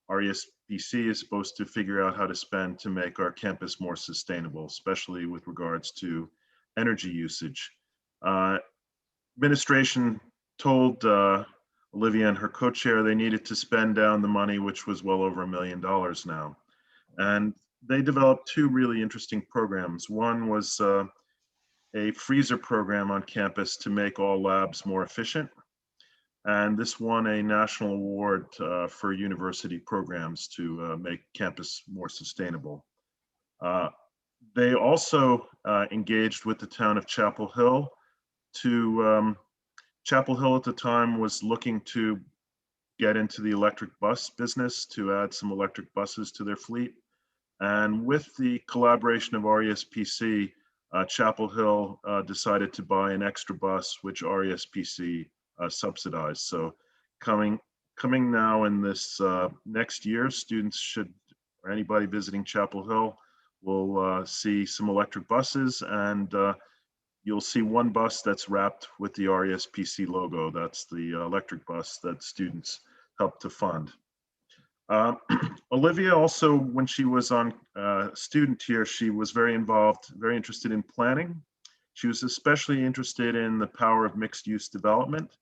RESPC is supposed to figure out how to spend to make our campus more sustainable, especially with regards to energy usage. Administration told Olivia and her co-chair they needed to spend down the money, which was well over $1 million now. And they developed two really interesting programs. One was a freezer program on campus to make all labs more efficient. And this won a national award for university programs to make campus more sustainable. They also engaged with the town of Chapel Hill to, Chapel Hill at the time was looking to get into the electric bus business, to add some electric buses to their fleet. And with the collaboration of RESPC, Chapel Hill decided to buy an extra bus, which RESPC subsidized. So coming now in this next year, students should, or anybody visiting Chapel Hill will see some electric buses, and you'll see one bus that's wrapped with the RESPC logo. That's the electric bus that students helped to fund. Olivia also, when she was on student here, she was very involved, very interested in planning. She was especially interested in the power of mixed use development.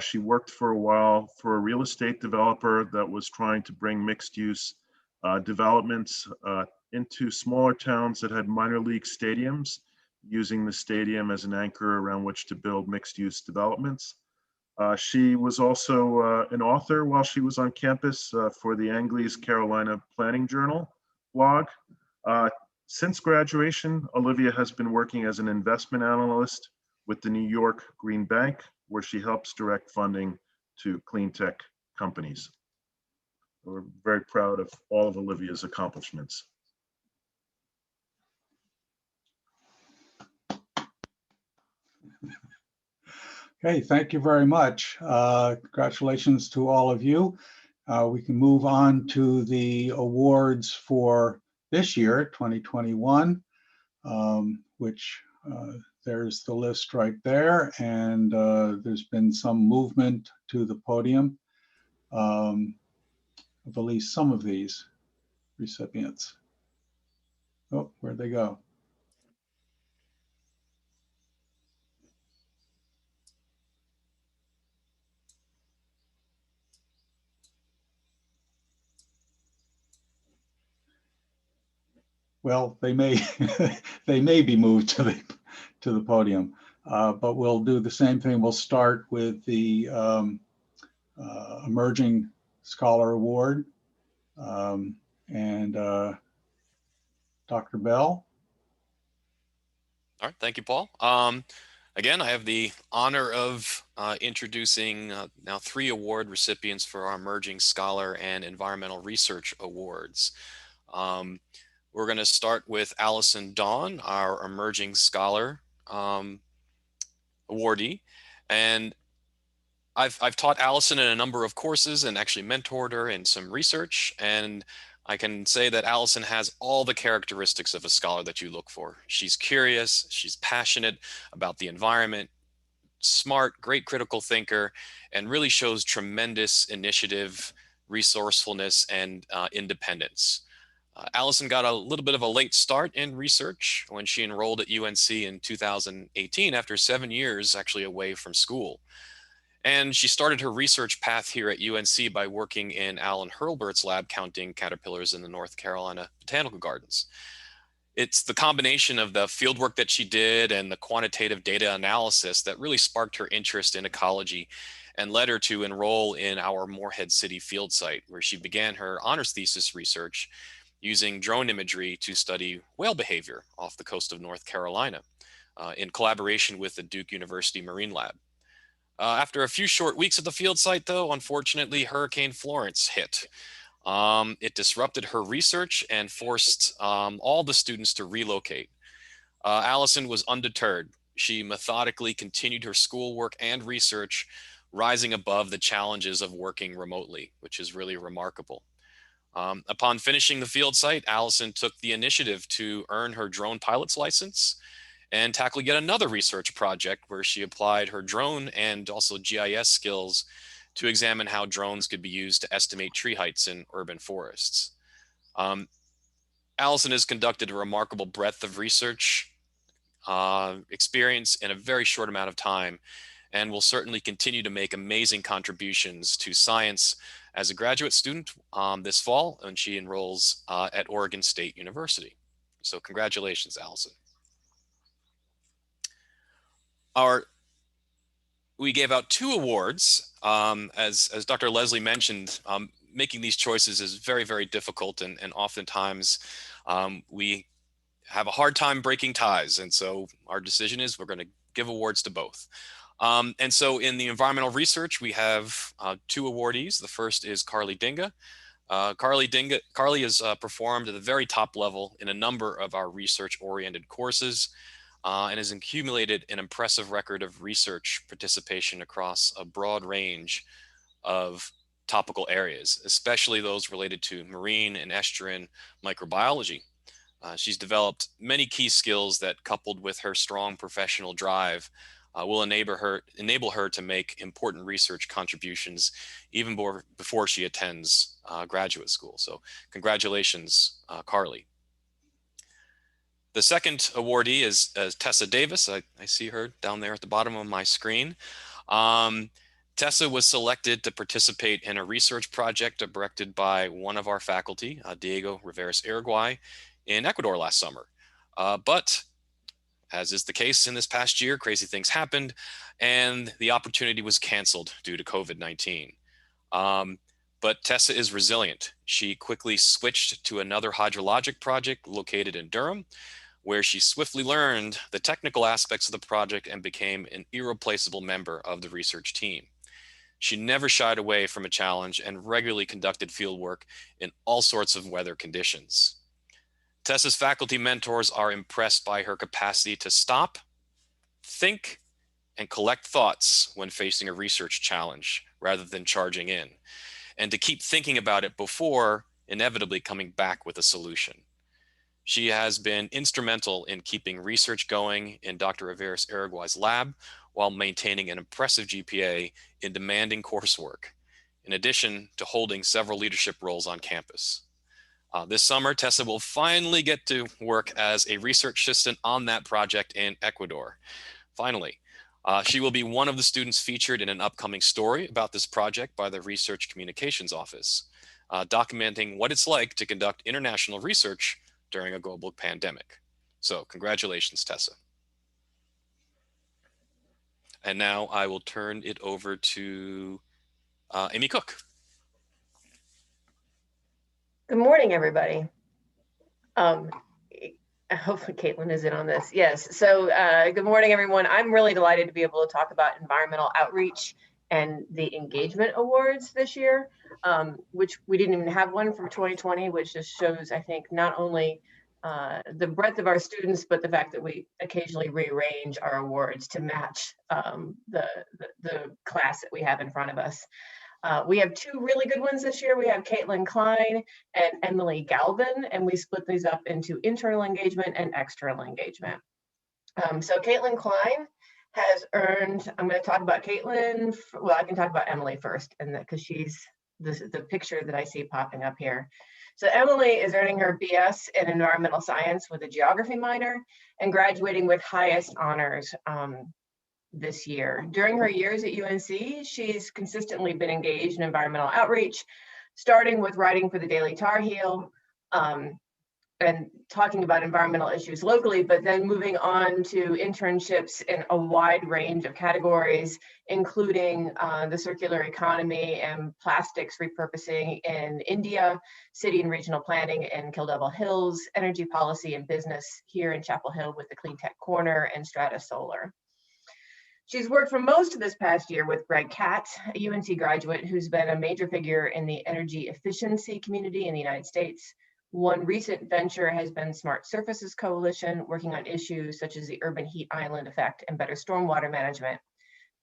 She worked for a while for a real estate developer that was trying to bring mixed use developments into smaller towns that had minor league stadiums, using the stadium as an anchor around which to build mixed use developments. She was also an author while she was on campus for the Anglesey Carolina Planning Journal blog. Since graduation, Olivia has been working as an investment analyst with the New York Green Bank, where she helps direct funding to clean tech companies. We're very proud of all of Olivia's accomplishments. Okay, thank you very much. Congratulations to all of you. We can move on to the awards for this year, 2021, which there's the list right there, and there's been some movement to the podium of at least some of these recipients. Oh, where'd they go? Well, they may they may be moved to the podium, but we'll do the same thing. We'll start with the Emerging Scholar Award, and Dr. Bell. All right, thank you, Paul. Again, I have the honor of introducing now 3 award recipients for our Emerging Scholar and Environmental Research Awards. We're going to start with Allison Dawn, our Emerging Scholar awardee. And I've taught Allison in a number of courses and actually mentored her in some research. And I can say that Allison has all the characteristics of a scholar that you look for. She's curious, she's passionate about the environment, smart, great critical thinker, and really shows tremendous initiative, resourcefulness, and independence. Allison got a little bit of a late start in research when she enrolled at UNC in 2018 after 7 years actually away from school. And she started her research path here at UNC by working in Alan Hurlburt's lab counting caterpillars in the North Carolina Botanical Gardens. It's the combination of the fieldwork that she did and the quantitative data analysis that really sparked her interest in ecology and led her to enroll in our Morehead City field site, where she began her honors thesis research using drone imagery to study whale behavior off the coast of North Carolina in collaboration with the Duke University Marine Lab. After a few short weeks at the field site, though, unfortunately, Hurricane Florence hit. It disrupted her research and forced all the students to relocate. Allison was undeterred. She methodically continued her schoolwork and research, rising above the challenges of working remotely, which is really remarkable. Upon finishing the field site, Allison took the initiative to earn her drone pilot's license and tackle yet another research project where she applied her drone and also GIS skills to examine how drones could be used to estimate tree heights in urban forests. Allison has conducted a remarkable breadth of research experience in a very short amount of time, and will certainly continue to make amazing contributions to science as a graduate student this fall when she enrolls at Oregon State University. So congratulations, Allison. We gave out 2 awards. As Dr. Leslie mentioned, making these choices is very, very difficult, and oftentimes we have a hard time breaking ties. And so our decision is we're going to give awards to both. And so in the environmental research, we have 2 awardees. The first is Carly Dinga. Carly has performed at the very top level in a number of our research-oriented courses and has accumulated an impressive record of research participation across a broad range of topical areas, especially those related to marine and estuarine microbiology. She's developed many key skills that, coupled with her strong professional drive, will enable her to make important research contributions even before she attends graduate school. So congratulations, Carly. The second awardee is Tessa Davis. I see her down there at the bottom of my screen. Tessa was selected to participate in a research project directed by one of our faculty, Diego Riveras-Iraguay, in Ecuador last summer. But as is the case in this past year, crazy things happened and the opportunity was canceled due to COVID-19. But Tessa is resilient. She quickly switched to another hydrologic project located in Durham, where she swiftly learned the technical aspects of the project and became an irreplaceable member of the research team. She never shied away from a challenge and regularly conducted field work in all sorts of weather conditions. Tessa's faculty mentors are impressed by her capacity to stop, think, and collect thoughts when facing a research challenge rather than charging in, and to keep thinking about it before inevitably coming back with a solution. She has been instrumental in keeping research going in Dr. Riveras-Iraguay's lab while maintaining an impressive GPA in demanding coursework, in addition to holding several leadership roles on campus. This summer, Tessa will finally get to work as a research assistant on that project in Ecuador. Finally, she will be one of the students featured in an upcoming story about this project by the Research Communications Office, documenting what it's like to conduct international research during a global pandemic. So congratulations, Tessa. And now I will turn it over to Amy Cook. Good morning, everybody. Hopefully Caitlin is in on this. Yes, so good morning, everyone. I'm really delighted to be able to talk about environmental outreach and the engagement awards this year, which we didn't even have one from 2020, which just shows, I think, not only the breadth of our students, but the fact that we occasionally rearrange our awards to match the class that we have in front of us. We have 2 really good ones this year. We have Caitlin Klein and Emily Galvin, and we split these up into internal engagement and external engagement. So Caitlin Klein has earned, I'm going to talk about Caitlin, well, I can talk about Emily first, and because she's the picture that I see popping up here. So Emily is earning her BS in environmental science with a geography minor and graduating with highest honors this year. During her years at UNC, she's consistently been engaged in environmental outreach, starting with writing for the Daily Tar Heel and talking about environmental issues locally, but then moving on to internships in a wide range of categories, including the circular economy and plastics repurposing in India, city and regional planning in Kildevil Hills, energy policy and business here in Chapel Hill with the Clean Tech Corner and Strata Solar. She's worked for most of this past year with Greg Katz, a UNC graduate who's been a major figure in the energy efficiency community in the United States. One recent venture has been Smart Surfaces Coalition, working on issues such as the urban heat island effect and better stormwater management.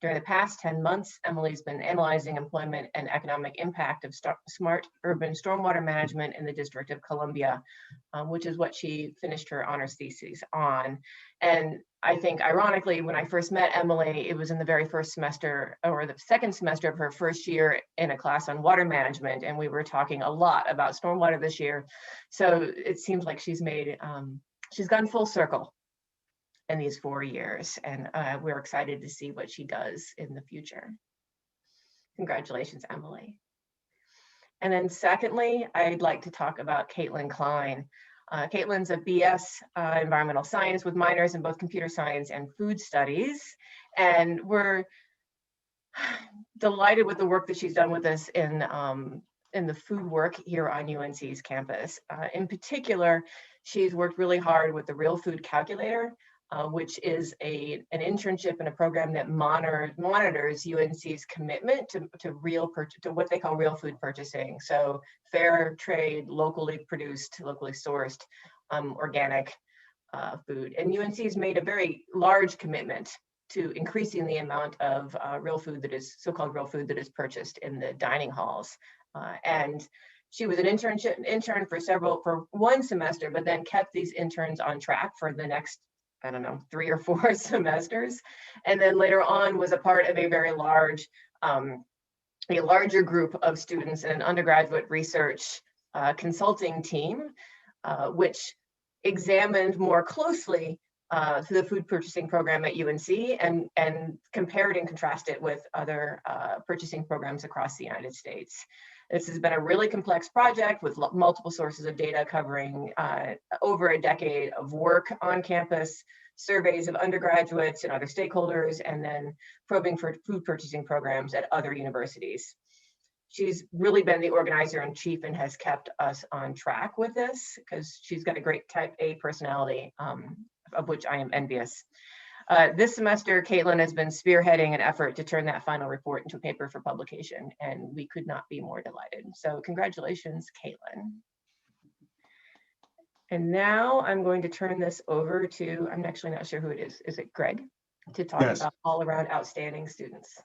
During the past 10 months, Emily's been analyzing employment and economic impact of smart urban stormwater management in the District of Columbia, which is what she finished her honors thesis on. And I think, ironically, when I first met Emily, it was in the very first semester or the second semester of her first year in a class on water management. And we were talking a lot about stormwater this year. So it seems like she's gone full circle in these 4 years, and we're excited to see what she does in the future. Congratulations, Emily. And then secondly, I'd like to talk about Caitlin Klein. Caitlin's a BS environmental science with minors in both computer science and food studies. And we're delighted with the work that she's done with us in the food work here on UNC's campus. In particular, she's worked really hard with the Real Food Calculator, which is an internship and a program that monitors UNC's commitment to what they call real food purchasing. So fair trade, locally produced, locally sourced, organic food. And UNC's made a very large commitment to increasing the amount of real food that is so-called real food that is purchased in the dining halls. And she was an intern for one semester, but then kept these interns on track for the next, I don't know, 3 or 4 semesters. And then later on was a part of a very large, a larger group of students in an undergraduate research consulting team, which examined more closely the food purchasing program at UNC and compared and contrasted with other purchasing programs across the United States. This has been a really complex project with multiple sources of data covering over a decade of work on campus, surveys of undergraduates and other stakeholders, and then probing for food purchasing programs at other universities. She's really been the organizer in chief and has kept us on track with this because she's got a great type A personality, of which I am envious. This semester, Caitlin has been spearheading an effort to turn that final report into a paper for publication, and we could not be more delighted. So congratulations, Caitlin. And now I'm going to turn this over to, I'm actually not sure who it is. Is it Greg? To talk Yes. about all around outstanding students.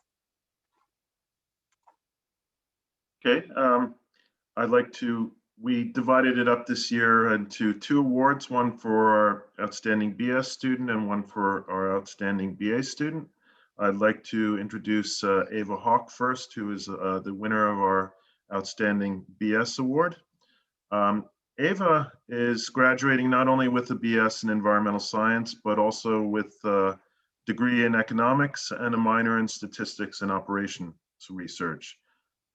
Okay, we divided it up this year into 2 awards, one for our outstanding BS student and one for our outstanding BA student. I'd like to introduce Ava Hawk first, who is the winner of our outstanding BS award. Ava is graduating not only with a BS in environmental science, but also with a degree in economics and a minor in statistics and operations research.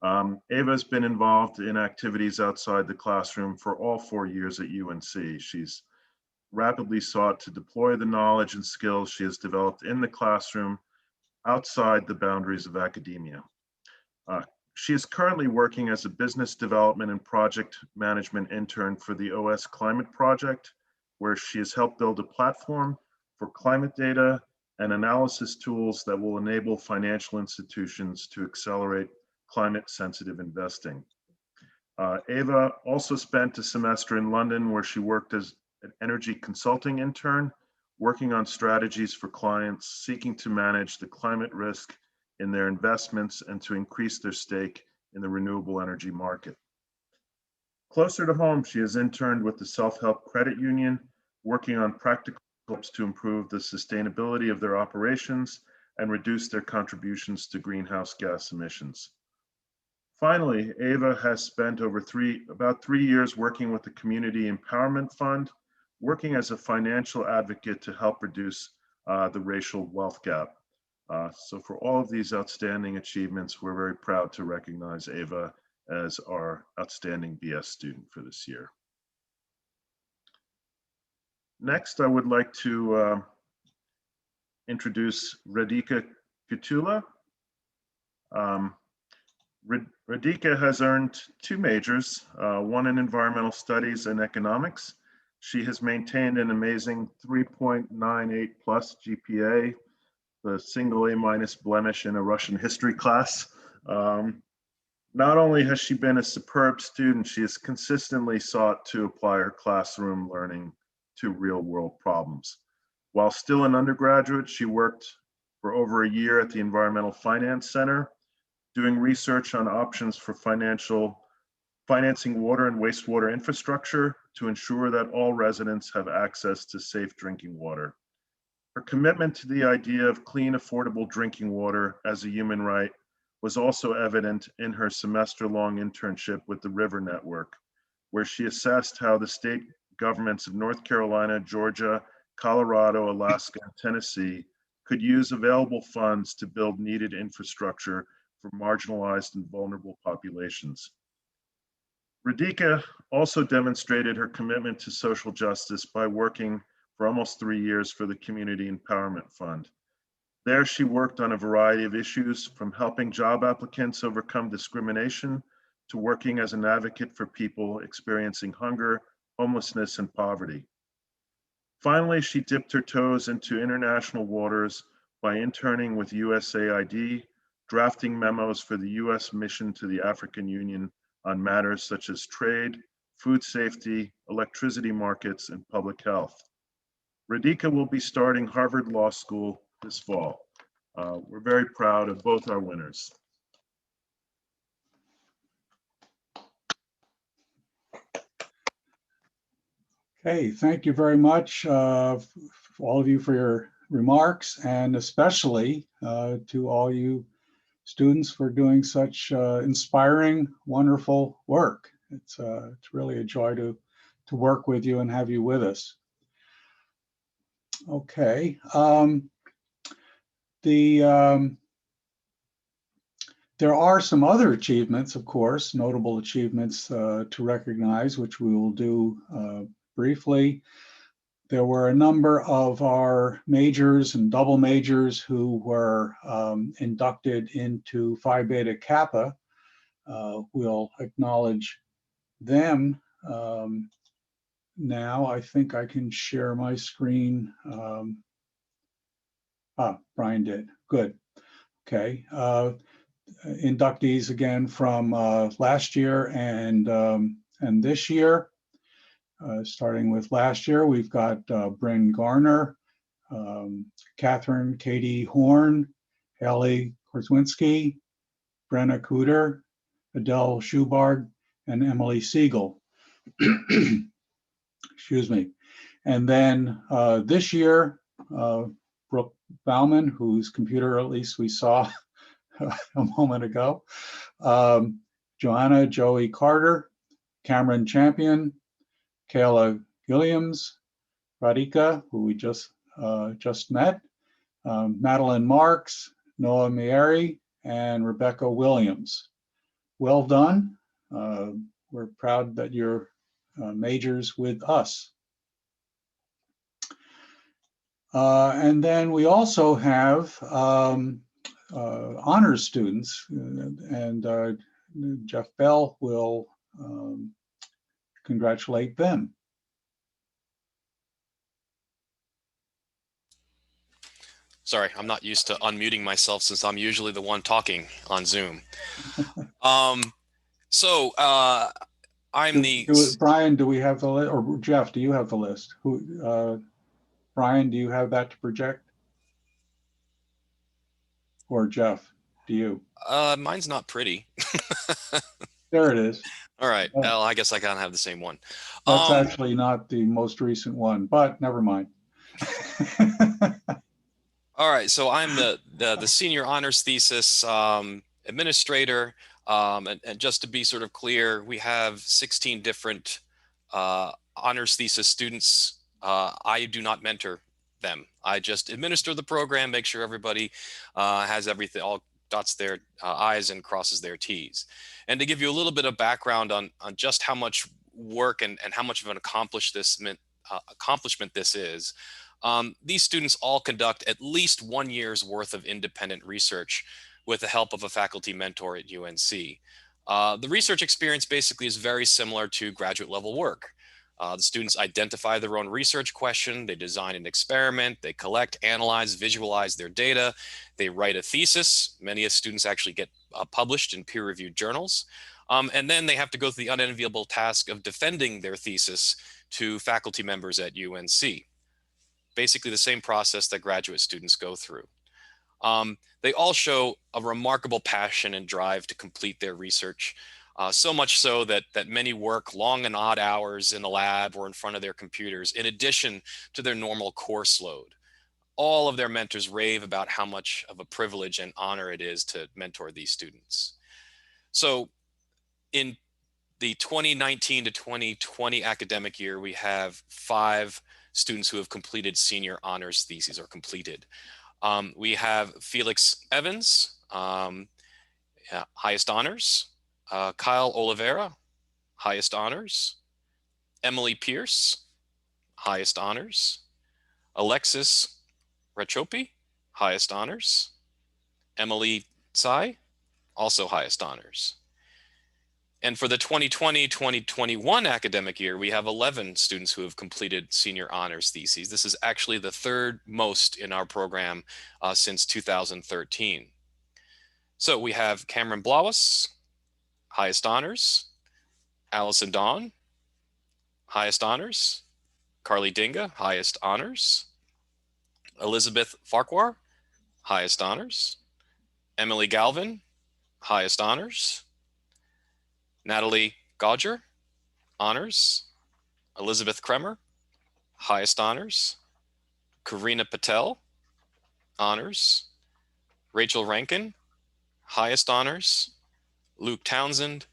Ava has been involved in activities outside the classroom for all 4 years at UNC. She's rapidly sought to deploy the knowledge and skills she has developed in the classroom outside the boundaries of academia. She is currently working as a business development and project management intern for the OS Climate Project, where she has helped build a platform for climate data and analysis tools that will enable financial institutions to accelerate climate-sensitive investing. Ava also spent a semester in London where she worked as an energy consulting intern, working on strategies for clients seeking to manage the climate risk in their investments and to increase their stake in the renewable energy market. Closer to home, she has interned with the Self-Help Credit Union, working on practical steps to improve the sustainability of their operations and reduce their contributions to greenhouse gas emissions. Finally, Ava has spent about 3 years working with the Community Empowerment Fund, working as a financial advocate to help reduce the racial wealth gap. So for all of these outstanding achievements, we're very proud to recognize Ava as our outstanding BS student for this year. Next, I would like to introduce Radhika Kutula. Radhika has earned 2 majors, one in environmental studies and economics. She has maintained an amazing 3.98 plus GPA, the single A- blemish in a Russian history class. Not only has she been a superb student, she has consistently sought to apply her classroom learning to real world problems. While still an undergraduate, she worked for over a year at the Environmental Finance Center, doing research on options for financing water and wastewater infrastructure to ensure that all residents have access to safe drinking water. Her commitment to the idea of clean, affordable drinking water as a human right was also evident in her semester-long internship with the River Network, where she assessed how the state governments of North Carolina, Georgia, Colorado, Alaska, and Tennessee could use available funds to build needed infrastructure for marginalized and vulnerable populations. Radhika also demonstrated her commitment to social justice by working for almost 3 years for the Community Empowerment Fund. There, she worked on a variety of issues, from helping job applicants overcome discrimination to working as an advocate for people experiencing hunger, homelessness, and poverty. Finally, she dipped her toes into international waters by interning with USAID, drafting memos for the US mission to the African Union on matters such as trade, food safety, electricity markets, and public health. Radhika will be starting Harvard Law School this fall. We're very proud of both our winners. Okay, thank you very much, all of you, for your remarks, and especially to all you students for doing such inspiring, wonderful work. It's really a joy to work with you and have you with us. Okay. There are some other achievements, of course, notable achievements to recognize, which we will do briefly. There were a number of our majors and double majors who were inducted into Phi Beta Kappa. We'll acknowledge them now. I think I can share my screen. Brian did. Good. Okay. Inductees again from last year and this year. Starting with last year, we've got Bryn Garner, Catherine Katie Horn, Haley Korzwinski, Brenna Cooter, Adele Schubard, and Emily Siegel. Excuse me. And then this year, Brooke Bauman, whose computer at least we saw a moment ago, Joanna Joey Carter, Cameron Champion, Kayla Gilliams, Radhika, who we just met, Madeline Marks, Noah Mieri, and Rebecca Williams. Well done. We're proud that you're majors with us. And then we also have honors students, and Jeff Bell will congratulate them. Sorry, I'm not used to unmuting myself since I'm usually the one talking on Zoom. Brian, do we have the list? Or Jeff, do you have the list? Brian, do you have that to project? Or Jeff, do you? Mine's not pretty. There it is. All right. Well, I guess I can't have the same one. That's actually not the most recent one, but never mind. All right. So I'm the senior honors thesis administrator. And just to be sort of clear, we have 16 different honors thesis students. I do not mentor them. I just administer the program, make sure everybody has everything, all dots their I's and crosses their T's. And to give you a little bit of background on just how much work and how much of an accomplishment this is, these students all conduct at least 1 year's worth of independent research with the help of a faculty mentor at UNC. The research experience basically is very similar to graduate level work. The students identify their own research question, they design an experiment, they collect, analyze, visualize their data, they write a thesis. Many of the students actually get published in peer-reviewed journals. And then they have to go through the unenviable task of defending their thesis to faculty members at UNC. Basically the same process that graduate students go through. They all show a remarkable passion and drive to complete their research. So much so that many work long and odd hours in the lab or in front of their computers, in addition to their normal course load. All of their mentors rave about how much of a privilege and honor it is to mentor these students. So in the 2019 to 2020 academic year, we have 5 students who have completed senior honors theses or completed. We have Felix Evans, highest honors. Kyle Oliveira, highest honors. Emily Pierce, highest honors. Alexis Rachopi, highest honors. Emily Tsai, also highest honors. And for the 2020-2021 academic year, we have 11 students who have completed senior honors theses. This is actually the 3rd most in our program since 2013. So we have Cameron Blawis, highest honors. Allison Dawn, highest honors. Carly Dinga, highest honors. Elizabeth Farquhar, highest honors. Emily Galvin, highest honors. Natalie Godger, honors. Elizabeth Kremer, highest honors. Karina Patel, honors. Rachel Rankin, highest honors. Luke Townsend,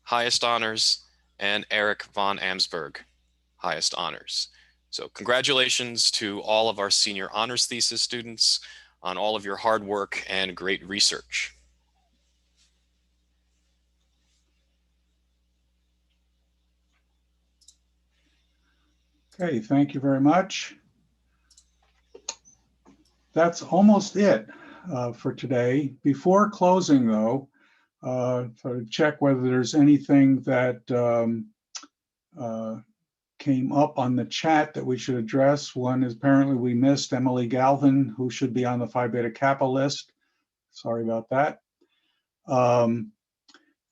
highest honors. And Eric von Amsberg, highest honors. So congratulations to all of our senior honors thesis students on all of your hard work and great research. Okay, thank you very much. That's almost it for today. Before closing though, to check whether there's anything that came up on the chat that we should address. One is apparently we missed Emily Galvin, who should be on the Phi Beta Kappa list. Sorry about that.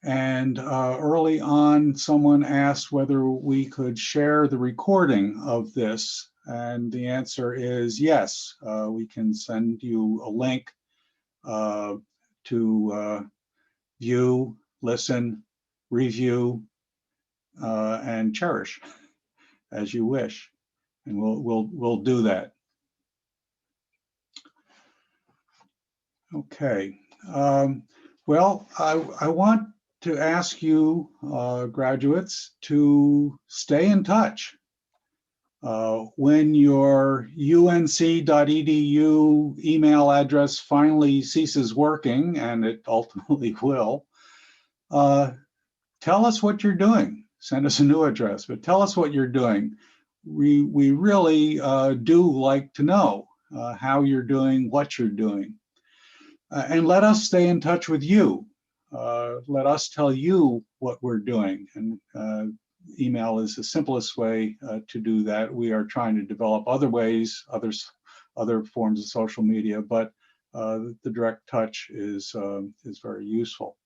Early on, someone asked whether we could share the recording of this. And the answer is yes. We can send you a link to view, listen, review, and cherish as you wish. And we'll do that. Okay. Well, I want to ask you, graduates, to stay in touch. When your unc.edu email address finally ceases working, and it ultimately will, tell us what you're doing. Send us a new address, but tell us what you're doing. We really do like to know how you're doing, what you're doing. And let us stay in touch with you. Let us tell you what we're doing. And email is the simplest way to do that. We are trying to develop other ways, other forms of social media, but the direct touch is very useful.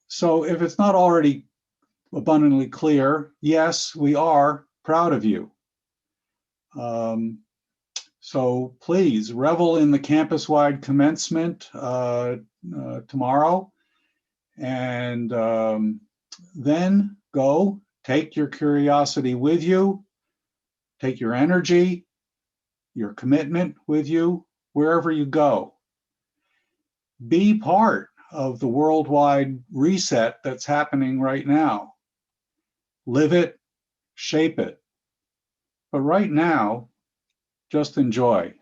So if it's not already abundantly clear, yes, we are proud of you. So please revel in the campus-wide commencement tomorrow, and then go take your curiosity with you, take your energy, your commitment with you wherever you go. Be part of the worldwide reset that's happening right now. Live it, shape it. But right now, just enjoy.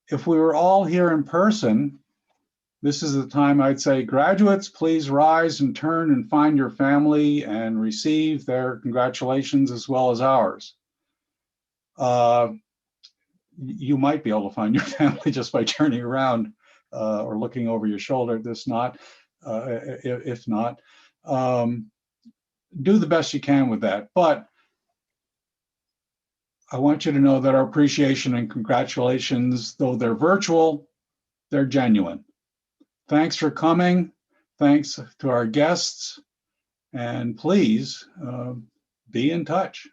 If we were all here in person, this is the time I'd say, graduates, please rise and turn and find your family and receive their congratulations as well as ours. You might be able to find your family just by turning around or looking over your shoulder. If not, do the best you can with that. But I want you to know that our appreciation and congratulations, though they're virtual, they're genuine. Thanks for coming. Thanks to our guests. And please be in touch.